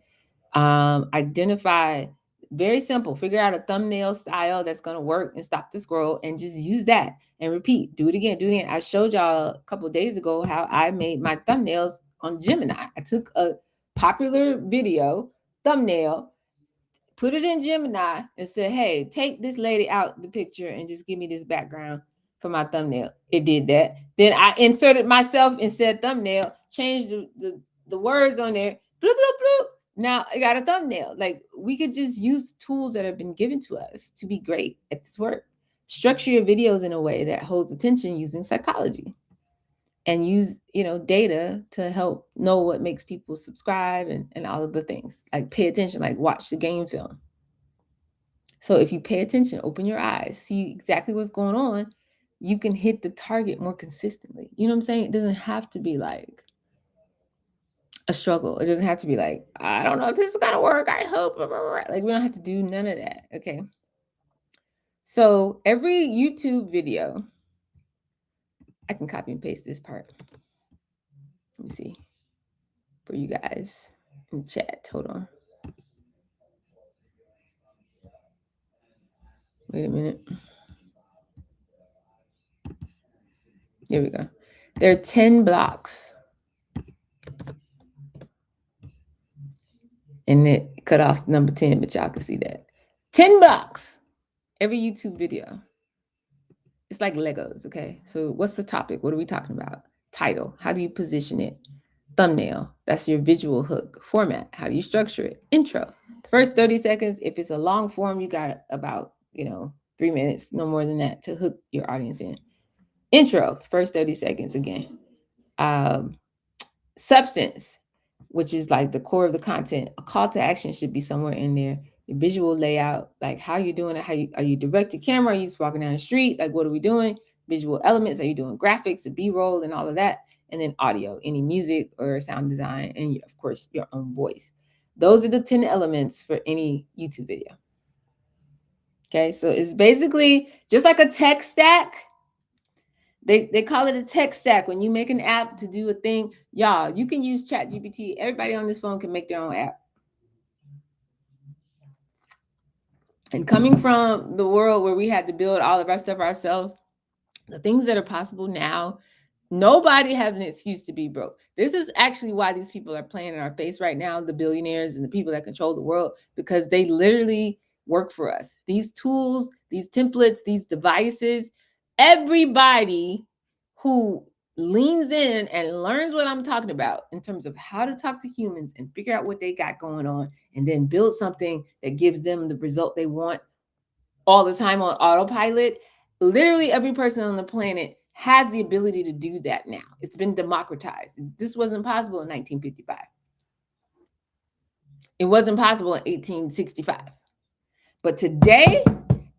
Identify, very simple, figure out a thumbnail style that's going to work and stop the scroll, and just use that and repeat. Do it again. Do it again. I showed y'all a couple of days ago how I made my thumbnails on Gemini. I took a popular video thumbnail, put it in Gemini, and said, hey, take this lady out the picture and just give me this background for my thumbnail. It did that. Then I inserted myself in said thumbnail, changed the words on there, bloop, bloop, bloop. Now I got a thumbnail. Like, we could just use tools that have been given to us to be great at this work. Structure your videos in a way that holds attention using psychology, and use, data to help know what makes people subscribe and all of the things. Like, pay attention, like watch the game film. So if you pay attention, open your eyes, see exactly what's going on, you can hit the target more consistently. You know what I'm saying? It doesn't have to be like a struggle. It doesn't have to be like, I don't know if this is going to work. I hope. Like, we don't have to do none of that. Okay. So every YouTube video, I can copy and paste this part. Let me see for you guys in chat. Hold on. Wait a minute. Here we go. There are 10 blocks. And it cut off number 10, but y'all can see that. 10 blocks. Every YouTube video. It's like Legos, okay? So what's the topic? What are we talking about? Title. How do you position it? Thumbnail. That's your visual hook. Format. How do you structure it? Intro. The first 30 seconds. If it's a long form, you got about, 3 minutes, no more than that, to hook your audience in. Intro. The first 30 seconds again. Substance, which is like the core of the content. A call to action should be somewhere in there. Your visual layout, like how you're doing it, are you direct to camera? Are you just walking down the street? Like, what are we doing? Visual elements, are you doing graphics, a B-roll, and all of that? And then audio, any music or sound design, and of course, your own voice. Those are the 10 elements for any YouTube video. Okay, so it's basically just like a tech stack. They call it a tech stack. When you make an app to do a thing, y'all, you can use ChatGPT. Everybody on this phone can make their own app. And coming from the world where we had to build all of our stuff ourselves, the things that are possible now, nobody has an excuse to be broke. This is actually why these people are playing in our face right now, the billionaires and the people that control the world, because they literally work for us. These tools, these templates, these devices, everybody who leans in and learns what I'm talking about in terms of how to talk to humans and figure out what they got going on, and then build something that gives them the result they want all the time on autopilot. Literally every person on the planet has the ability to do that now. It's been democratized. This wasn't possible in 1955. It wasn't possible in 1865. But today,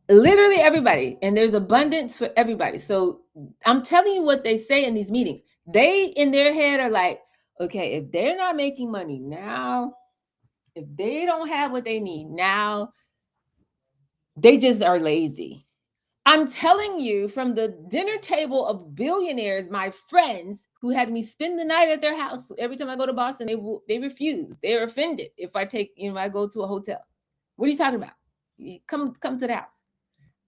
literally everybody, and there's abundance for everybody. So I'm telling you what they say in these meetings. They, in their head, are like, okay, if they're not making money now, if they don't have what they need now, they just are lazy. I'm telling you, from the dinner table of billionaires, my friends who had me spend the night at their house. Every time I go to Boston, they refuse. They're offended if I I go to a hotel. What are you talking about? Come to the house.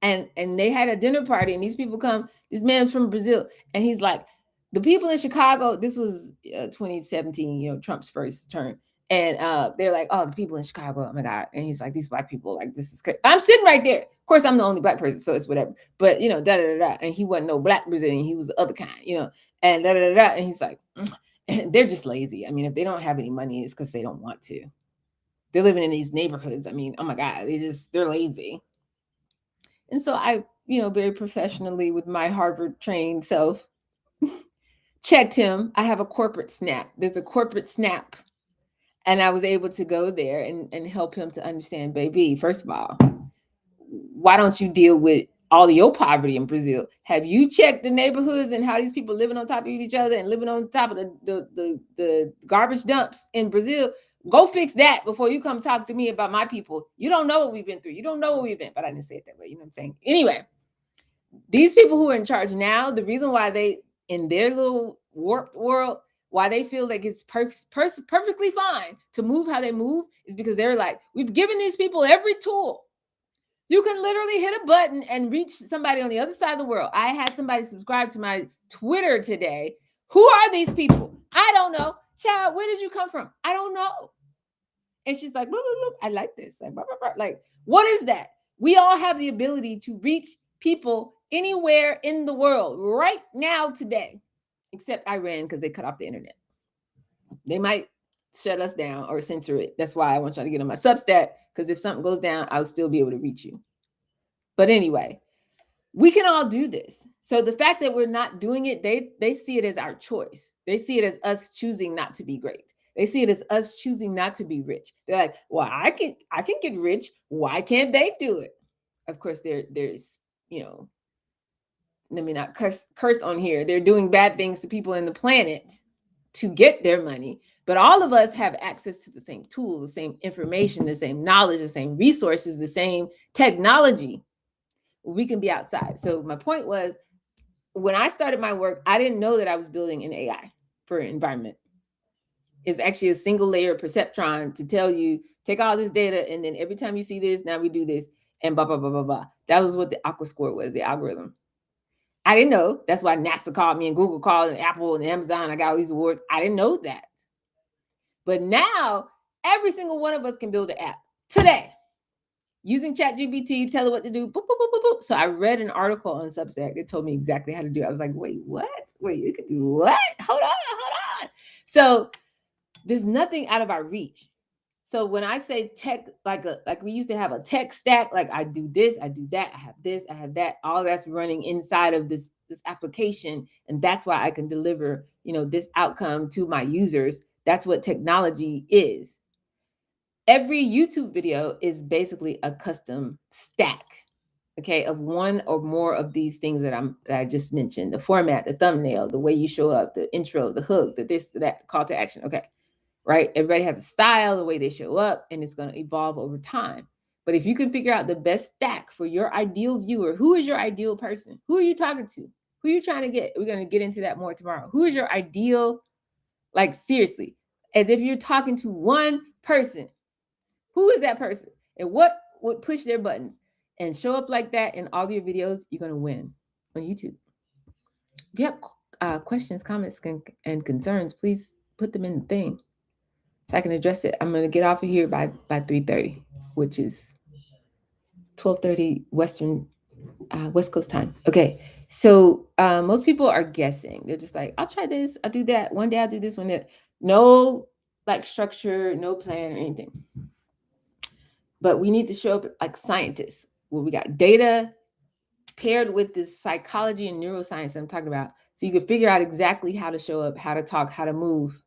And they had a dinner party, and these people come. This man's from Brazil, and he's like, the people in Chicago. This was 2017, Trump's first term, and they're like, oh, the people in Chicago, oh my God. And he's like, these Black people, like, this is crazy. I'm sitting right there. Of course, I'm the only Black person, so it's whatever. But da da da da. And he wasn't no Black Brazilian. He was the other kind, and da da da da. And he's like, they're just lazy. I mean, if they don't have any money, it's because they don't want to. They're living in these neighborhoods. I mean, oh my God, they're lazy. And so I, very professionally with my Harvard trained self, checked him. I have a corporate snap. There's a corporate snap. And I was able to go there and help him to understand, baby, first of all, why don't you deal with all of your poverty in Brazil? Have you checked the neighborhoods and how these people living on top of each other and living on top of the garbage dumps in Brazil? Go fix that before you come talk to me about my people. You don't know what we've been through. You don't know what we've been, but I didn't say it that way. You know what I'm saying? Anyway, these people who are in charge now, the reason why they, in their little warped world, why they feel like it's perfectly fine to move how they move is because they're like, we've given these people every tool. You can literally hit a button and reach somebody on the other side of the world. I had somebody subscribe to my Twitter today. Who are these people? I don't know. Child, where did you come from? I don't know. And she's like, blah, blah, blah. I like this. Like, blah, blah, blah. Like, what is that? We all have the ability to reach people anywhere in the world right now today, except Iran, because they cut off the internet. They might shut us down or censor it. That's why I want y'all to get on my Substack, because if something goes down, I'll still be able to reach you. But anyway, we can all do this. So the fact that we're not doing it, they see it as our choice. They see it as us choosing not to be great. They see it as us choosing not to be rich. They're like, well, I can get rich. Why can't they do it? Of course, there's, let me not curse on here. They're doing bad things to people in the planet to get their money. But all of us have access to the same tools, the same information, the same knowledge, the same resources, the same technology. We can be outside. So my point was, when I started my work, I didn't know that I was building an AI for an environment. It's actually a single layer perceptron to tell you, take all this data, and then every time you see this, now we do this, and blah, blah, blah, blah, blah. That was what the Aqua Score was, the algorithm. I didn't know. That's why NASA called me and Google called and Apple and Amazon. I got all these awards. I didn't know that. But now every single one of us can build an app today using ChatGPT, tell it what to do. Boop, boop, boop, boop, boop. So I read an article on Substack that told me exactly how to do it. I was like, wait, what? Wait, you could do what? Hold on. So there's nothing out of our reach. So when I say tech, like we used to have a tech stack, like I do this, I do that, I have this, I have that, all that's running inside of this application. And that's why I can deliver, this outcome to my users. That's what technology is. Every YouTube video is basically a custom stack, okay, of one or more of these things that I just mentioned: the format, the thumbnail, the way you show up, the intro, the hook, the this, the that, the call to action. Okay, right? Everybody has a style, the way they show up, and it's going to evolve over time. But if you can figure out the best stack for your ideal viewer, who is your ideal person? Who are you talking to? Who are you trying to get? We're going to get into that more tomorrow. Who is your ideal? Like, seriously, as if you're talking to one person. Who is that person? And what would push their buttons and show up like that in all your videos? You're going to win on YouTube. If you have questions, comments, and concerns, please put them in the thing so I can address it. I'm going to get off of here by 3:30, which is 12:30 West Coast time. Okay. So most people are guessing. They're just like, I'll try this. I'll do that. One day I'll do this, one day. No like structure, no plan or anything. But we need to show up like scientists. Well, we got data paired with this psychology and neuroscience I'm talking about. So you can figure out exactly how to show up, how to talk, how to move,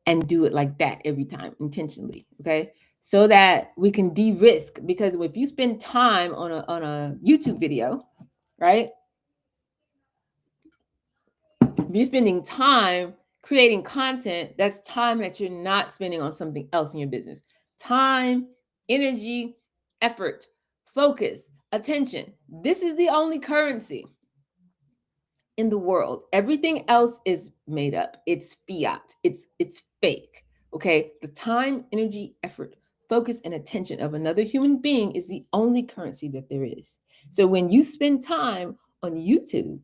and do it like that every time intentionally. Okay. So that we can de-risk, because if you spend time on a YouTube video, right? If you're spending time creating content, that's time that you're not spending on something else in your business. Time, energy, effort, focus, attention. This is the only currency in the world. Everything else is made up. It's fiat. It's fake. Okay? The time, energy, effort, focus, and attention of another human being is the only currency that there is. So when you spend time on YouTube,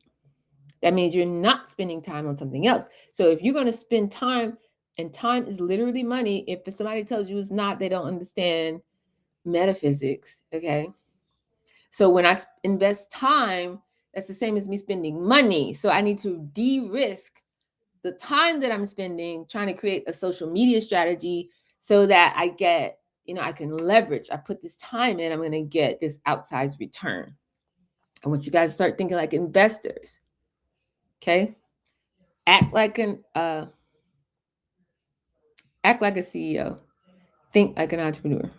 that means you're not spending time on something else. So if you're going to spend time, and time is literally money, if somebody tells you it's not, they don't understand metaphysics. Okay. So when I invest time, that's the same as me spending money. So I need to de-risk the time that I'm spending trying to create a social media strategy so that I get, I can leverage. I put this time in, I'm going to get this outsized return. I want you guys to start thinking like investors. Okay? Act like a CEO. Think like an entrepreneur.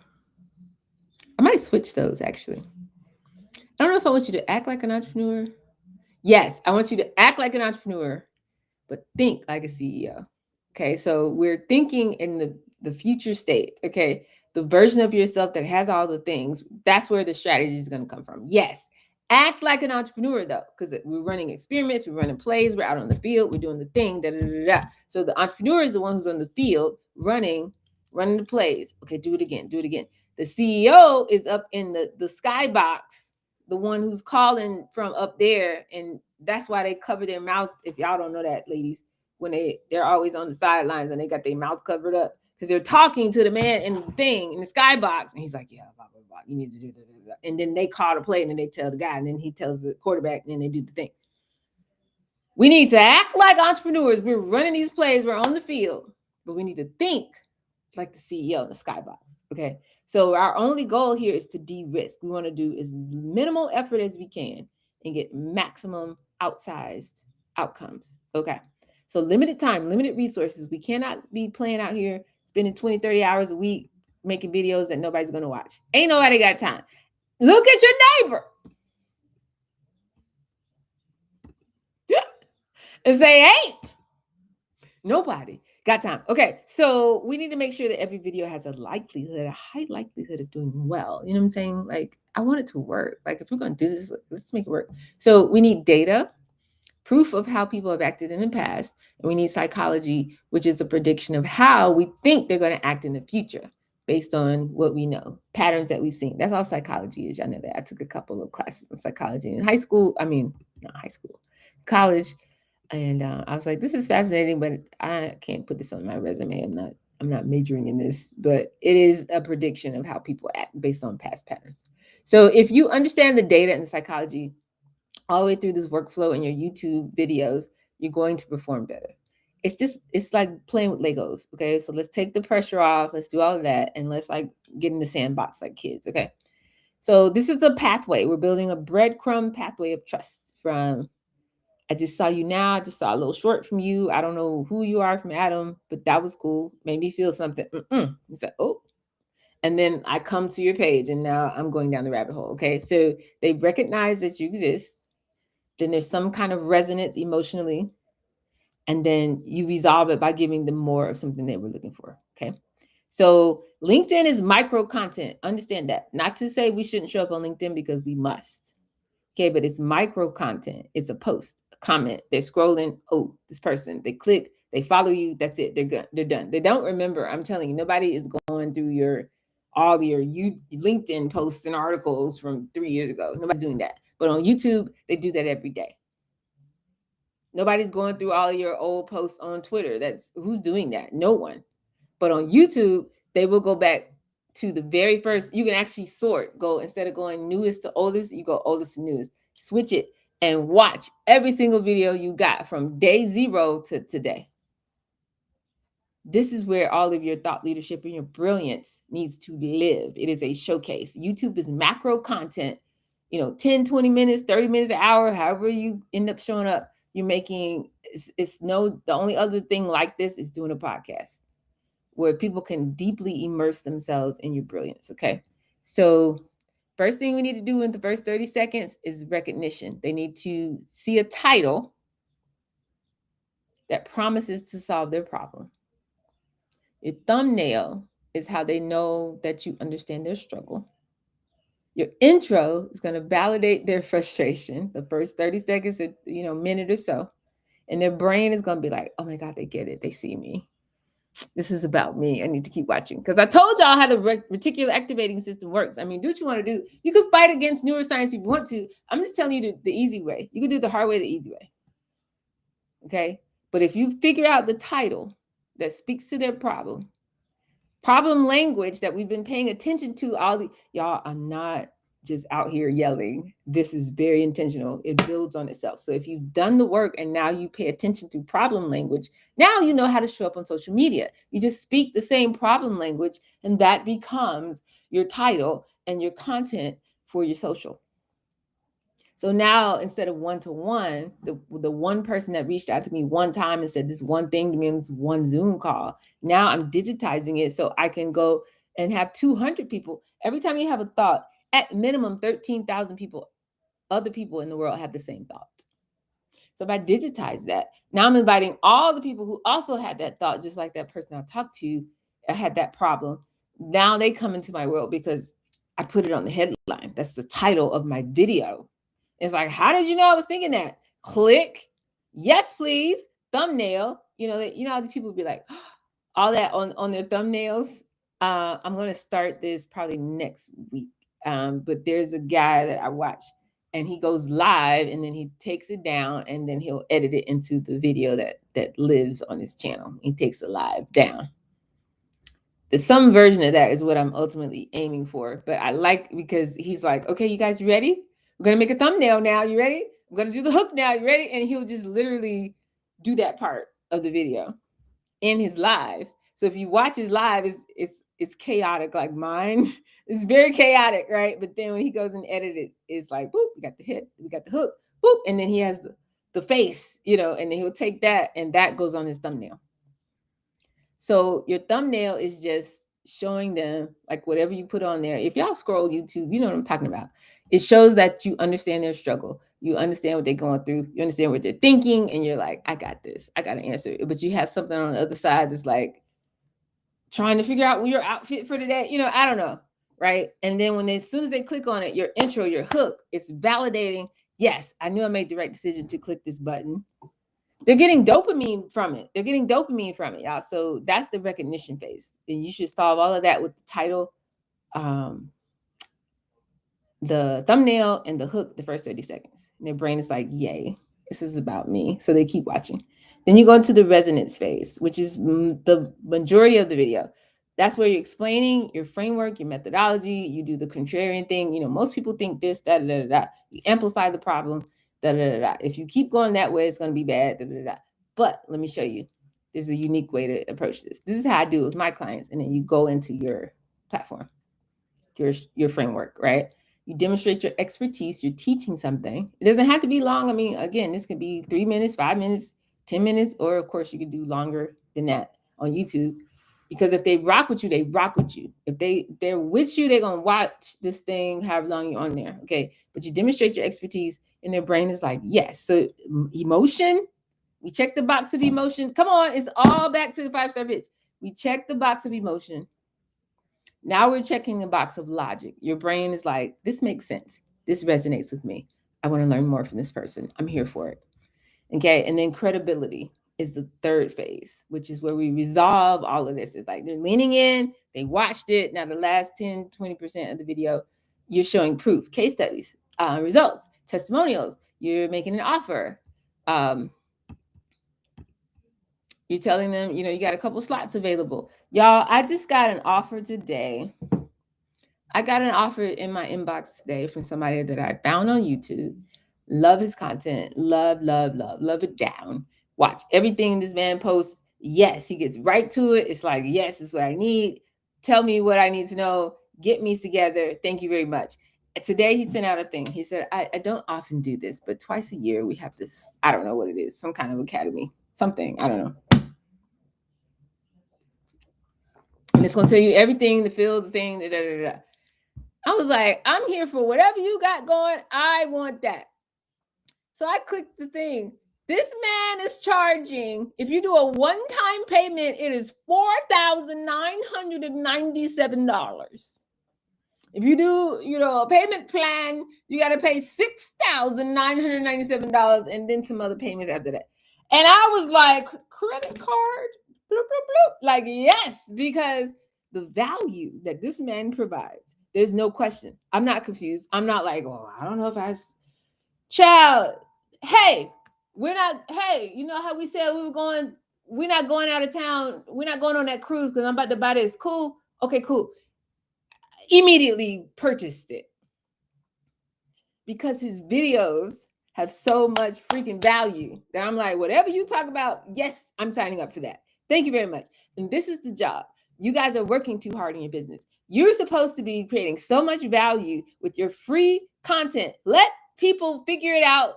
I might switch those actually. I don't know if I want you to act like an entrepreneur. Yes, I want you to act like an entrepreneur, but think like a CEO. Okay, so we're thinking in the future state. Okay, the version of yourself that has all the things. That's where the strategy is going to come from. Yes, act like an entrepreneur though, because we're running experiments, we're running plays, we're out on the field, we're doing the thing. Da, da, da, da. So the entrepreneur is the one who's on the field running the plays. Okay, do it again, do it again. The CEO is up in the skybox, the one who's calling from up there, and that's why they cover their mouth. If y'all don't know that, ladies, when they're always on the sidelines and they got their mouth covered up because they're talking to the man in the thing in the skybox, and he's like, yeah, blah blah blah, you need to do that, and then they call the play, and then they tell the guy, and then he tells the quarterback, and then they do the thing. We need to act like entrepreneurs. We're running these plays, we're on the field, but we need to think like the CEO in the skybox. Okay, so our only goal here is to de-risk. We want to do as minimal effort as we can and get maximum outsized outcomes. Okay, so limited time, limited resources. We cannot be playing out here spending 20, 30 hours a week making videos that nobody's going to watch. Ain't nobody got time. Look at your neighbor and say, ain't nobody got time. Okay, so we need to make sure that every video has a high likelihood of doing well. You know what I'm saying? Like, I want it to work. Like, if we're going to do this, let's make it work. So we need data, proof of how people have acted in the past, and we need psychology, which is a prediction of how we think they're going to act in the future based on what we know, patterns that we've seen. That's all psychology is. I know that. I took a couple of classes on psychology in high school. I mean, not high school, college. And I was like, this is fascinating, but I can't put this on my resume. I'm not majoring in this, but it is a prediction of how people act based on past patterns. So if you understand the data and the psychology all the way through this workflow in your YouTube videos, you're going to perform better. It's like playing with Legos. Okay, so let's take the pressure off. Let's do all of that, and let's like get in the sandbox like kids. Okay, so this is the pathway. We're building a breadcrumb pathway of trust from I just saw you now. I just saw a little short from you. I don't know who you are from Adam, but that was cool. Made me feel something. He said, oh. And then I come to your page and now I'm going down the rabbit hole. Okay. So they recognize that you exist. Then there's some kind of resonance emotionally. And then you resolve it by giving them more of something they were looking for. Okay. So LinkedIn is micro content. Understand that. Not to say we shouldn't show up on LinkedIn because we must. Okay. But it's micro content. It's a post. Comment, they're scrolling, oh, this person, they click, they follow you, that's it, they're done. They don't remember. I'm telling you, nobody is going through all your LinkedIn posts and articles from 3 years ago. Nobody's doing that. But on YouTube, they do that every day. Nobody's going through all of your old posts on Twitter. Who's doing that? No one. But on YouTube, they will go back to the very first. You can actually sort, go instead of going newest to oldest, you go oldest to newest. Switch it and watch every single video you got from day 0 to today. This is where all of your thought leadership and your brilliance needs to live. It is a showcase. YouTube is macro content, 10, 20 minutes, 30 minutes, an hour, however you end up showing up, you're making, the only other thing like this is doing a podcast where people can deeply immerse themselves in your brilliance. Okay. So first thing we need to do in the first 30 seconds is recognition. They need to see a title that promises to solve their problem. Your thumbnail is how they know that you understand their struggle. Your intro is going to validate their frustration, the first 30 seconds or minute or so. And their brain is going to be like, oh my God, they get it. They see me. This is about me. I need to keep watching. Because I told y'all how the reticular activating system works. I mean, do what you want to do. You can fight against neuroscience if you want to. I'm just telling you the easy way. You can do the hard way, the easy way. Okay? But if you figure out the title that speaks to their problem language that we've been paying attention to, y'all are not just out here yelling. This is very intentional. It builds on itself. So if you've done the work and now you pay attention to problem language, now you know how to show up on social media. You just speak the same problem language, and that becomes your title and your content for your social. So now instead of one-to-one, the one person that reached out to me one time and said this one thing to me in this one Zoom call, now I'm digitizing it so I can go and have 200 people. Every time you have a thought, at minimum 13,000 people, other people in the world have the same thought. So if I digitize that, now I'm inviting all the people who also had that thought, just like that person I talked to had that problem. Now they come into my world because I put it on the headline. That's the title of my video. It's like, how did you know I was thinking that? Click, yes, please, thumbnail. You know how people be like, all that on their thumbnails. I'm going to start this probably next week. But there's a guy that I watch, and he goes live, and then he takes it down, and then he'll edit it into the video that lives on his channel. He takes it live down. Some version of that is what I'm ultimately aiming for. But I like, because he's like, okay, you guys ready? We're going to make a thumbnail now. You ready? I'm going to do the hook now. You ready? And he'll just literally do that part of the video in his live. So if you watch his live, it's chaotic like mine. It's very chaotic, right? But then when he goes and edit it, it's like, boop, we got the hit, we got the hook, boop. And then he has the face, and then he'll take that, and that goes on his thumbnail. So your thumbnail is just showing them, like, whatever you put on there. If y'all scroll YouTube, you know what I'm talking about. It shows that you understand their struggle. You understand what they're going through. You understand what they're thinking. And you're like, I got this. I got an answer. But you have something on the other side that's like trying to figure out your outfit for today. I don't know. Right. And then as soon as they click on it, your intro, your hook, it's validating. Yes, I knew I made the right decision to click this button. They're getting dopamine from it. Y'all. So that's the recognition phase. And you should solve all of that with the title, the thumbnail, and the hook the first 30 seconds. And their brain is like, yay, this is about me. So they keep watching. Then you go into the resonance phase, which is the majority of the video. That's where you're explaining your framework, your methodology. You do the contrarian thing. Most people think this, da, da, da, da. You amplify the problem. Da, da, da, da. If you keep going that way, it's going to be bad. Da, da, da. But let me show you. There's a unique way to approach this. This is how I do it with my clients. And then you go into your platform, your framework, right? You demonstrate your expertise. You're teaching something. It doesn't have to be long. I mean, again, this could be 3 minutes, 5 minutes, 10 minutes, or of course you could do longer than that on YouTube. Because if they rock with you, they rock with you. If they're with you, they're going to watch this thing however long you're on there. Okay. But you demonstrate your expertise, and their brain is like, yes. So emotion, we check the box of emotion. Come on. It's all back to the 5-star pitch. We check the box of emotion. Now we're checking the box of logic. Your brain is like, this makes sense. This resonates with me. I want to learn more from this person. I'm here for it. Okay. And then credibility is the third phase, which is where we resolve all of this. It's like they're leaning in, they watched it. Now the last 10, 20% of the video, you're showing proof, case studies, results, testimonials. You're making an offer. You're telling them, you got a couple slots available. Y'all, I just got an offer today. I got an offer in my inbox today from somebody that I found on YouTube. Love his content. Love it down. Watch everything this man posts. Yes, he gets right to it. It's like, yes, it's what I need. Tell me what I need to know. Get me together. Thank you very much. Today he sent out a thing. He said, I don't often do this, but twice a year we have this, I don't know what it is, some kind of academy, something, I don't know. And it's going to tell you everything, the field, the thing, da, da, da, da. I was like, I'm here for whatever you got going. I want that. So I clicked the thing. This man is charging, if you do a one-time payment, it is $4,997. If you do, a payment plan, you got to pay $6,997 and then some other payments after that. And I was like, credit card, bloop, bloop, bloop. Like, yes, because the value that this man provides, there's no question. I'm not confused. I'm not like, I don't know if child, hey, you know how we said we're not going out of town. We're not going on that cruise because I'm about to buy this. Cool. Okay, cool. Immediately purchased it. because his videos have so much freaking value that I'm like, whatever you talk about, yes, I'm signing up for that. Thank you very much. And this is the job. You guys are working too hard in your business. You're supposed to be creating so much value with your free content. Let people figure it out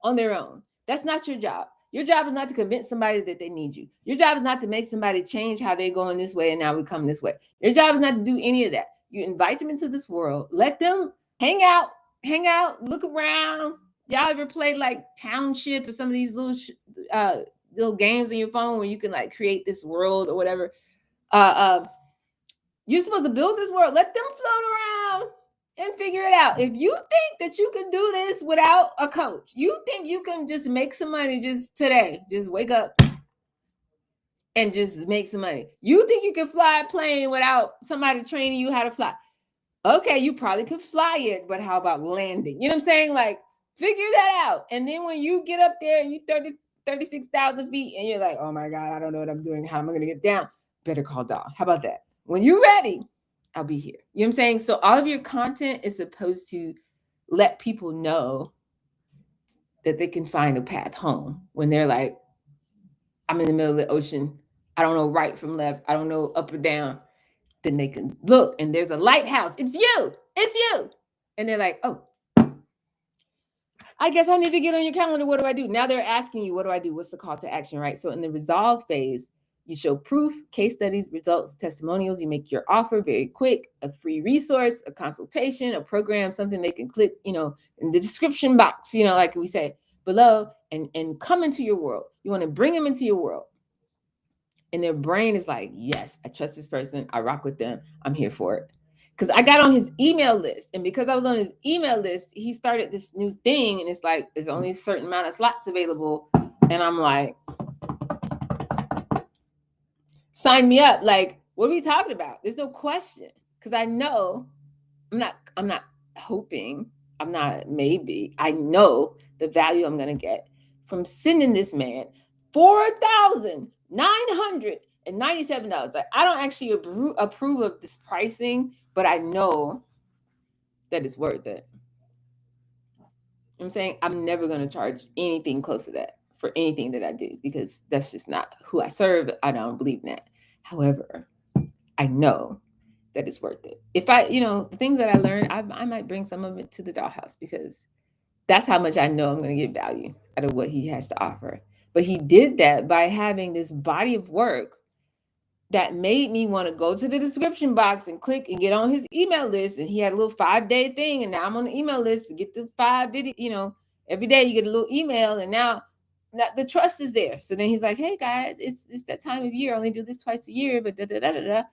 on their own. That's not your job. Your job is not to convince somebody that they need you. Your job is not to make somebody change how they're going this way and now we come this way. Your job is not to do any of that. You invite them into this world. Let them hang out, look around. Y'all ever played like Township or some of these little games on your phone where you can like create this world or whatever? You're supposed to build this world. Let them float around and figure it out. If you think that you can do this without a coach, you think you can just make some money just today, just wake up and just make some money. You think you can fly a plane without somebody training you how to fly? Okay, you probably could fly it, but how about landing? You know what I'm saying? Like, figure that out. And then when you get up there and you 36,000 feet and you're like, oh my God, I don't know what I'm doing. How am I going to get down? Better call Dawn. How about that? When you're ready, I'll be here. You know what I'm saying? So all of your content is supposed to let people know that they can find a path home when they're like, I'm in the middle of the ocean. I don't know right from left. I don't know up or down. Then they can look and there's a lighthouse. It's you. It's you. And they're like, oh, I guess I need to get on your calendar. What do I do? Now they're asking you, what do I do? What's the call to action, right? So in the resolve phase, you show proof, case studies, results, testimonials. You make your offer very quick, a free resource, a consultation, a program, something they can click, in the description box, like we say below, and come into your world. You want to bring them into your world. And their brain is like, yes, I trust this person. I rock with them. I'm here for it. Because I got on his email list. And because I was on his email list, he started this new thing. And it's like, there's only a certain amount of slots available. And I'm like, sign me up. Like, what are we talking about? There's no question. Because I know, I'm not hoping, maybe. I know the value I'm going to get from sending this man $4,997. Like, I don't actually approve of this pricing, but I know that it's worth it. I'm saying I'm never going to charge anything close to that for anything that I do, because that's just not who I serve. I don't believe in that. However, I know that it's worth it. If I, the things that I learned, I might bring some of it to the dollhouse, because that's how much I know I'm going to get value out of what he has to offer. But he did that by having this body of work that made me want to go to the description box and click and get on his email list. And he had a little 5-day thing. And now I'm on the email list to get the 5 video, every day you get a little email. And now the trust is there. So then he's like, hey guys, it's that time of year. I only do this twice a year, but da-da-da-da-da.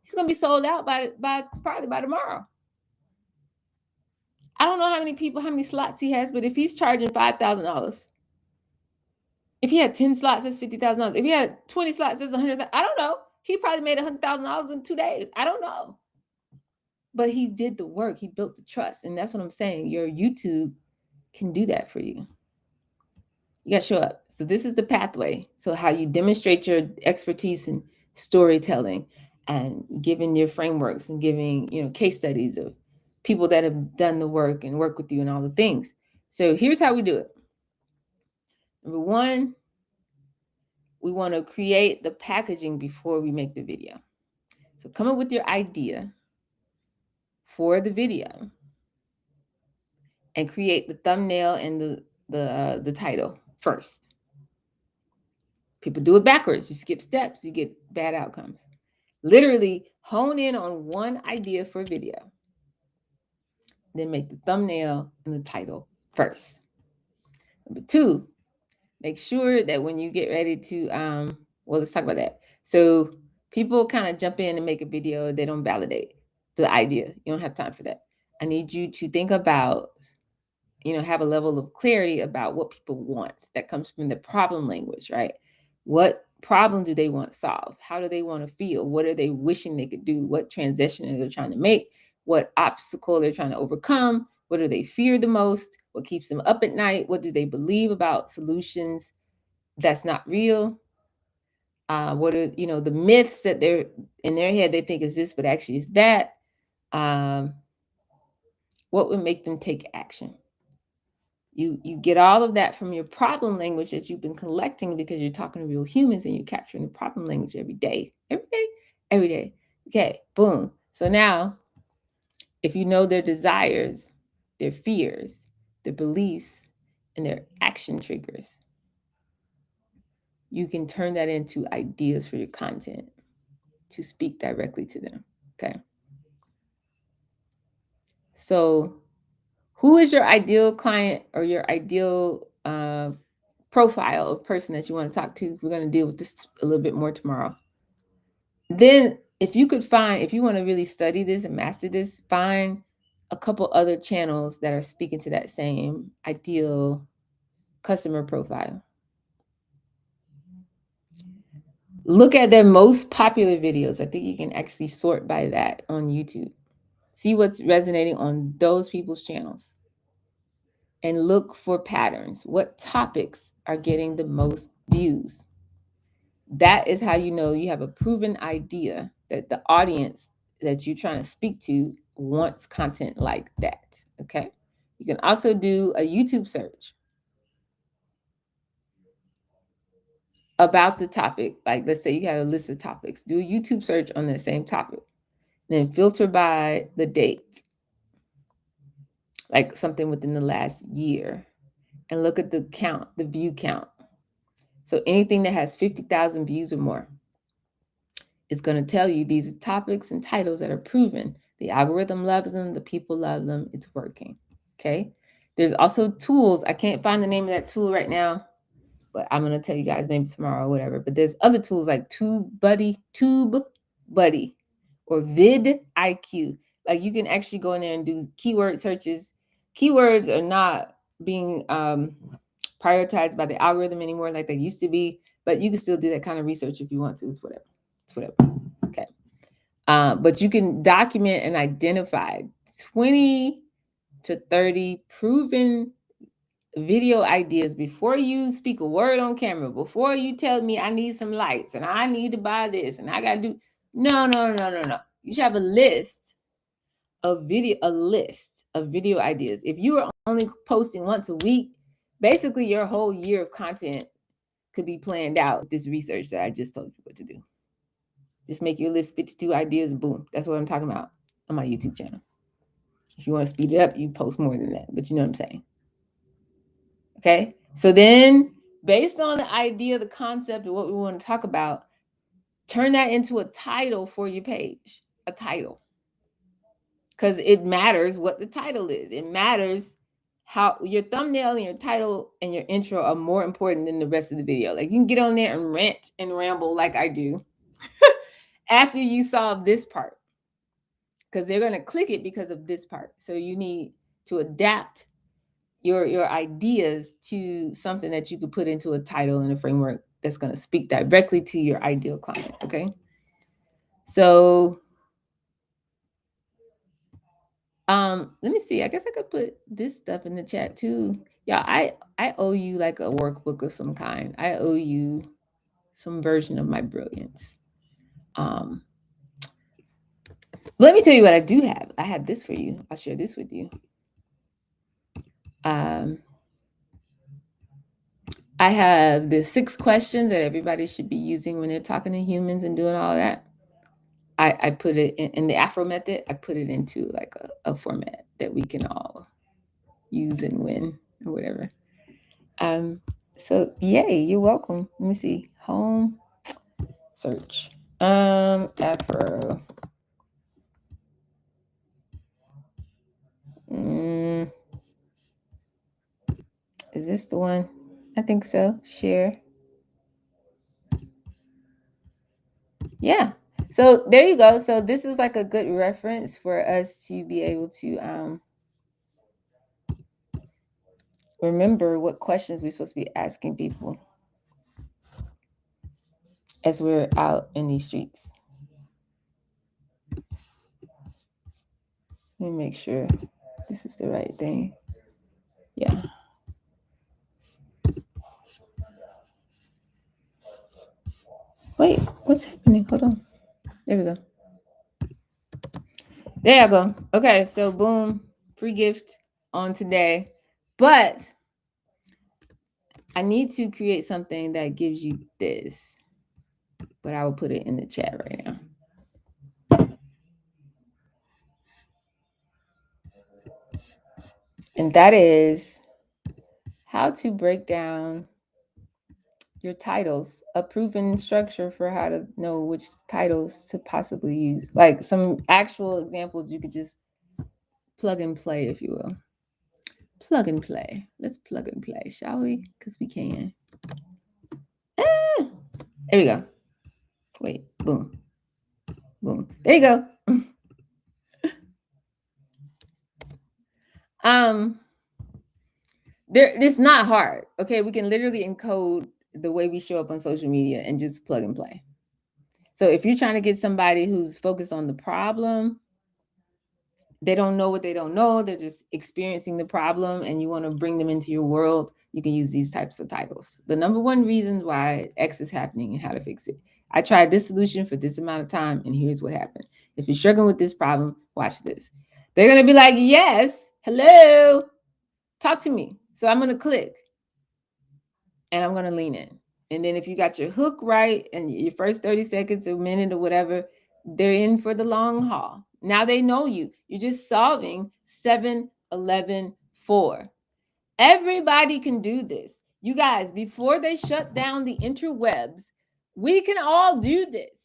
He's going to be sold out probably by tomorrow. I don't know how many slots he has, but if he's charging $5,000, if he had 10 slots, that's $50,000. If he had 20 slots, that's $100,000. I don't know. He probably made $100,000 in 2 days. I don't know. But he did the work. He built the trust. And that's what I'm saying. Your YouTube can do that for you. You got to show up. So this is the pathway. So how you demonstrate your expertise in storytelling and giving your frameworks and giving, case studies of people that have done the work and work with you and all the things. So here's how we do it. Number one, we want to create the packaging before we make the video. So come up with your idea for the video and create the thumbnail and the title first. People do it backwards. You skip steps, you get bad outcomes. Literally hone in on one idea for a video. Then make the thumbnail and the title first. Number two, make sure that when you get ready to, let's talk about that. So people kind of jump in and make a video. They don't validate the idea. You don't have time for that. I need you to think about, have a level of clarity about what people want. That comes from the problem language, right? What problem do they want solved? How do they want to feel? What are they wishing they could do? What transition are they trying to make? What obstacle they're trying to overcome? What do they fear the most? What keeps them up at night? What do they believe about solutions that's not real? What are, the myths that they're in their head, they think is this, but actually is that. what would make them take action? You get all of that from your problem language that you've been collecting because you're talking to real humans and you're capturing the problem language every day. Okay, boom. So now, if you know their desires, their fears, their beliefs, and their action triggers, you can turn that into ideas for your content to speak directly to them. Okay. So, who is your ideal client or your ideal profile of person that you want to talk to? We're going to deal with this a little bit more tomorrow. Then, if you want to really study this and master this, find a couple other channels that are speaking to that same ideal customer profile. Look at their most popular videos. I think you can actually sort by that on YouTube. See what's resonating on those people's channels. And look for patterns. What topics are getting the most views? That is how you know you have a proven idea that the audience that you're trying to speak to wants content like that. Okay. You can also do a YouTube search about the topic. Like, let's say you had a list of topics. Do a YouTube search on the same topic. Then filter by the date, like something within the last year, and look at the count, the view count. So anything that has 50,000 views or more is going to tell you these are topics and titles that are proven. The algorithm loves them. The people love them. It's working. Okay. There's also tools. I can't find the name of that tool right now, but I'm going to tell you guys maybe tomorrow or whatever. But there's other tools like TubeBuddy, or vidIQ. Like, you can actually go in there and do keyword searches. Keywords are not being prioritized by the algorithm anymore like they used to be, but you can still do that kind of research if you want to. It's whatever. Okay. But you can document and identify 20 to 30 proven video ideas before you speak a word on camera, before you tell me I need some lights and I need to buy this and I got to do. No. You should have a list of video ideas. If you were only posting once a week, basically your whole year of content could be planned out with this research that I just told you what to do. Just make your list 52 ideas and boom. That's what I'm talking about on my YouTube channel. If you want to speed it up, you post more than that, but you know what I'm saying. Okay. So then, based on the idea, the concept of what we want to talk about, turn that into a title for your page, a title. Because it matters what the title is. It matters how your thumbnail and your title and your intro are more important than the rest of the video. Like, you can get on there and rant and ramble like I do after you solve this part, because they're going to click it because of this part. So you need to adapt your ideas to something that you could put into a title and a framework that's going to speak directly to your ideal client. Okay. So let me see. I guess I could put this stuff in the chat too. Yeah, I owe you like a workbook of some kind. I owe you some version of my brilliance. Let me tell you what I do have. I have this for you. I'll share this with you. I have the 6 questions that everybody should be using when they're talking to humans and doing all that. I put it in the Afro method. I put it into like a format that we can all use and win or whatever. So yay, you're welcome. Let me see. Home search. Afro. Is this the one? I think so. Share. Yeah. So there you go. So this is like a good reference for us to be able to remember what questions we're supposed to be asking people as we're out in these streets. Let me make sure this is the right thing. Yeah. Wait, what's happening? Hold on. There we go. There I go. Okay, so boom. free gift on today, but I need to create something that gives you this, but I will put it in the chat right now. And that is how to break down your titles, a proven structure for how to know which titles to possibly use. Like some actual examples you could just plug and play, if you will. Plug and play. Let's plug and play, shall we? Because we can. There we go. Wait, boom. Boom. There you go. It's not hard. Okay, we can literally encode the way we show up on social media and just plug and play. So if you're trying to get somebody who's focused on the problem, they don't know what they don't know, they're just experiencing the problem, and you want to bring them into your world, you can use these types of titles. The number one reason why X is happening and how to fix it. I tried this solution for this amount of time, and here's what happened. If you're struggling with this problem, watch this. They're going to be like, yes, hello, talk to me. So I'm going to click, and I'm going to lean in. And then if you got your hook right and your first 30 seconds, a minute or whatever, they're in for the long haul. Now they know you. You're just solving 7, 11, 4. Everybody can do this. You guys, before they shut down the interwebs, we can all do this.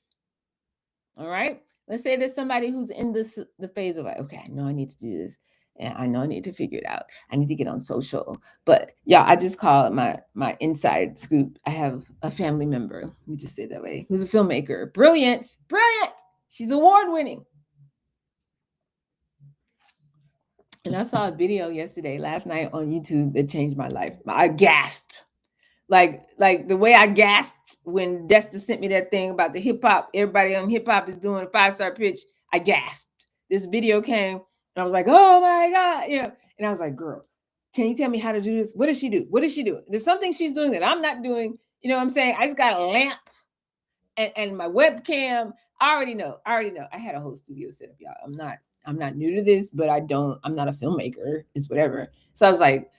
All right? Let's say there's somebody who's in the phase of like, okay, I know I need to do this. And I know I need to figure it out. I need to get on social. But yeah, I just call it my inside scoop. I have a family member, let me just say it that way, who's a filmmaker. Brilliant. She's award winning. And I saw a video last night on YouTube that changed my life. I gasped. Like the way I gasped when Desta sent me that thing about the hip hop, everybody on hip hop is doing a 5-star pitch. I gasped. This video came and I was like, oh my God. And I was like, girl, can you tell me how to do this? What does she do? There's something she's doing that I'm not doing. You know what I'm saying? I just got a lamp and my webcam. I already know. I had a whole studio set up, y'all. I'm not new to this, but I'm not a filmmaker. It's whatever. So I was like,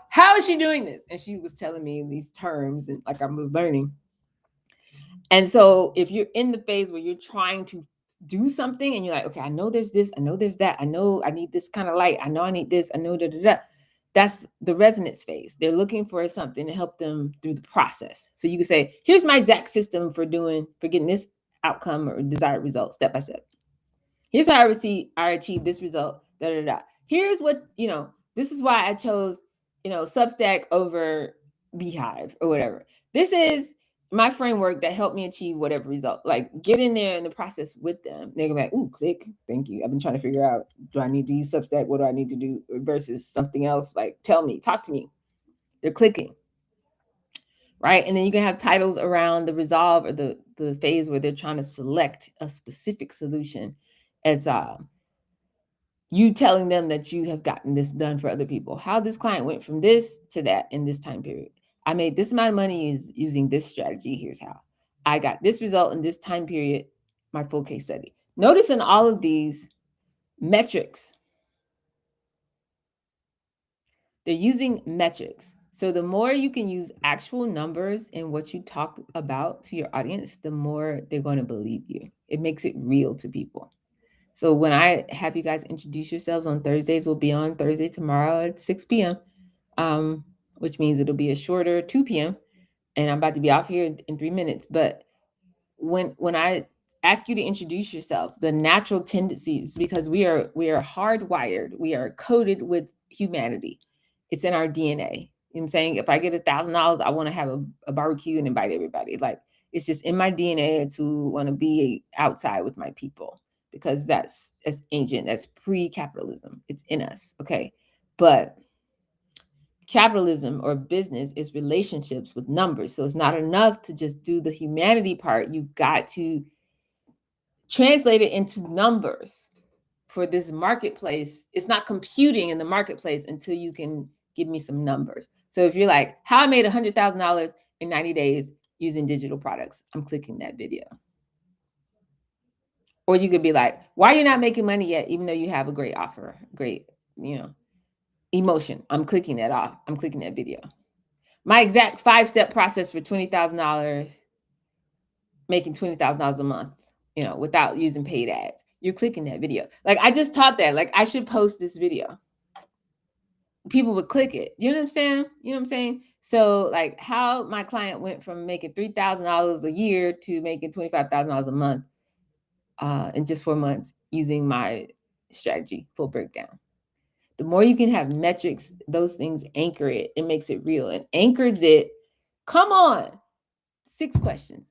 how is she doing this? And she was telling me these terms and like I was learning. And so if you're in the phase where you're trying to do something and you're like, okay, I know there's this, I know there's that, I know I need this kind of light, I know I need this, I know that's the resonance phase. They're looking for something to help them through the process. So you can say, here's my exact system for getting this outcome or desired result step by step. Here's how I achieved this result. Here's what, this is why I chose, Substack over Beehive or whatever. This is my framework that helped me achieve whatever result. Like, get in there in the process with them. They're gonna be like, ooh, click, thank you. I've been trying to figure out, do I need to use Substack? What do I need to do versus something else? Like, tell me, talk to me. They're clicking. Right. And then you can have titles around the resolve or the phase where they're trying to select a specific solution as you telling them that you have gotten this done for other people. How this client went from this to that in this time period. I made this amount of money using this strategy. Here's how. I got this result in this time period, my full case study. Notice in all of these metrics, they're using metrics. So the more you can use actual numbers in what you talk about to your audience, the more they're going to believe you. It makes it real to people. So when I have you guys introduce yourselves on Thursdays, we'll be on Thursday tomorrow at 6 p.m., which means it'll be a shorter 2 p.m. And I'm about to be off here in 3 minutes. But when I ask you to introduce yourself, the natural tendencies, because we are hardwired, we are coded with humanity. It's in our DNA. You know what I'm saying? If I get $1,000, I want to have a barbecue and invite everybody. Like, it's just in my DNA to want to be outside with my people, because that's ancient. That's pre-capitalism. It's in us. Okay. But capitalism or business is relationships with numbers. So it's not enough to just do the humanity part. You've got to translate it into numbers for this marketplace. It's not computing in the marketplace until you can give me some numbers. So if you're like, how I made $100,000 in 90 days using digital products, I'm clicking that video. Or you could be like, why are you not making money yet, even though you have a great offer, great emotion. I'm clicking that off. I'm clicking that video. My exact 5-step process for $20,000, making $20,000 a month, without using paid ads. You're clicking that video. Like, I just taught that. Like, I should post this video. People would click it. You know what I'm saying? So, like, how my client went from making $3,000 a year to making $25,000 a month in just 4 months using my strategy, full breakdown. The more you can have metrics, those things anchor it. It makes it real and anchors it. Come on. 6 questions.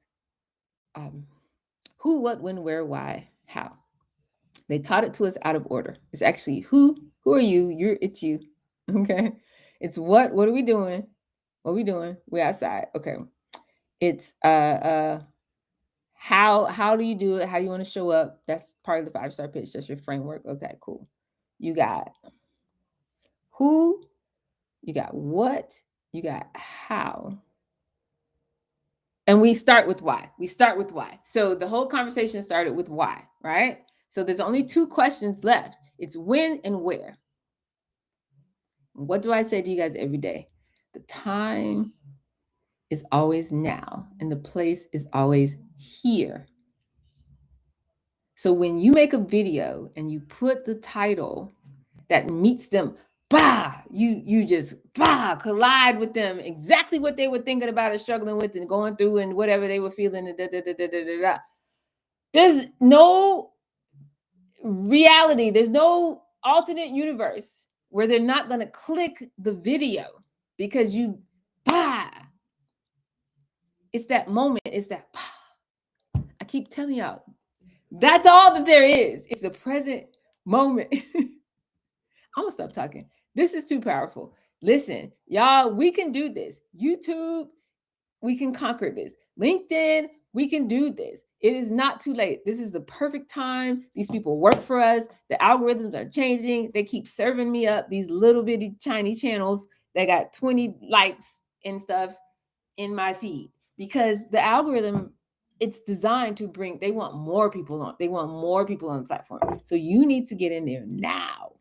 Who, what, when, where, why, how. They taught it to us out of order. It's actually who are you? It's you. Okay. It's what are we doing? What are we doing? We're outside. Okay. It's how do you do it? How do you want to show up? That's part of the 5-star pitch. That's your framework. Okay, cool. You got who, you got what, you got how. And we start with why. So the whole conversation started with why, right? So there's only 2 questions left. It's when and where. What do I say to you guys every day? The time is always now, and the place is always here. So when you make a video and you put the title that meets them, you just collide with them, exactly what they were thinking about and struggling with and going through and whatever they were feeling. There's no reality. There's no alternate universe where they're not going to click the video because it's that moment. It's that I keep telling y'all, that's all that there is. It's the present moment. I'm gonna stop talking. This is too powerful. Listen, y'all, we can do this. YouTube, we can conquer this. LinkedIn, we can do this. It is not too late. This is the perfect time. These people work for us. The algorithms are changing. They keep serving me up these little bitty tiny channels that got 20 likes and stuff in my feed because the algorithm, it's designed to they want more people on. They want more people on the platform. So you need to get in there now.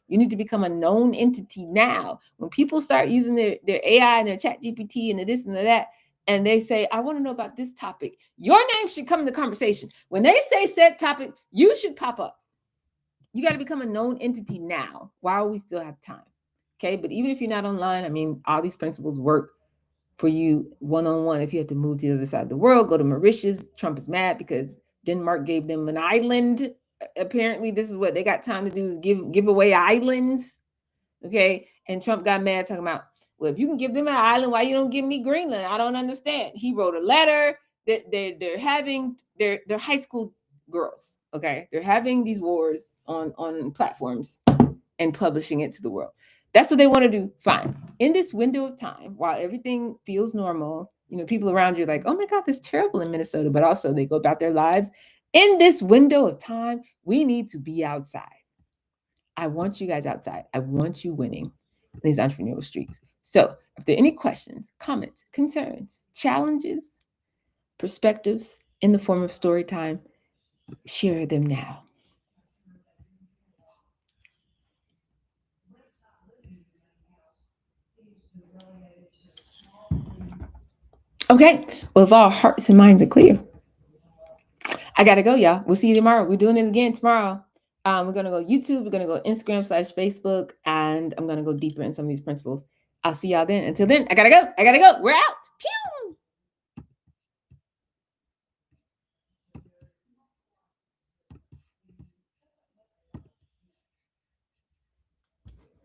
You need to become a known entity now. When people start using their AI and their chat GPT and this and that, and they say, I want to know about this topic, your name should come in the conversation. When they say said topic, you should pop up. You got to become a known entity now while we still have time. Okay. But even if you're not online, I mean, all these principles work for you one-on-one. If you have to move to the other side of the world, go to Mauritius. Trump is mad because Denmark gave them an island. Apparently, this is what they got time to do, is give away islands. Okay. And Trump got mad talking about, well, if you can give them an island, why you don't give me Greenland? I don't understand. He wrote a letter that they're having they're high school girls. Okay. They're having these wars on platforms and publishing it to the world. That's what they want to do. Fine. In this window of time, while everything feels normal, people around you are like, oh my God, this is terrible in Minnesota, but also they go about their lives. In this window of time, we need to be outside. I want you guys outside. I want you winning in these entrepreneurial streets. So if there are any questions, comments, concerns, challenges, perspectives in the form of story time, share them now. Okay. Well, if our hearts and minds are clear, I got to go, y'all. We'll see you tomorrow. We're doing it again tomorrow. We're going to go YouTube. We're going to go Instagram/Facebook. And I'm going to go deeper in some of these principles. I'll see y'all then. Until then, I got to go. We're out. Pew!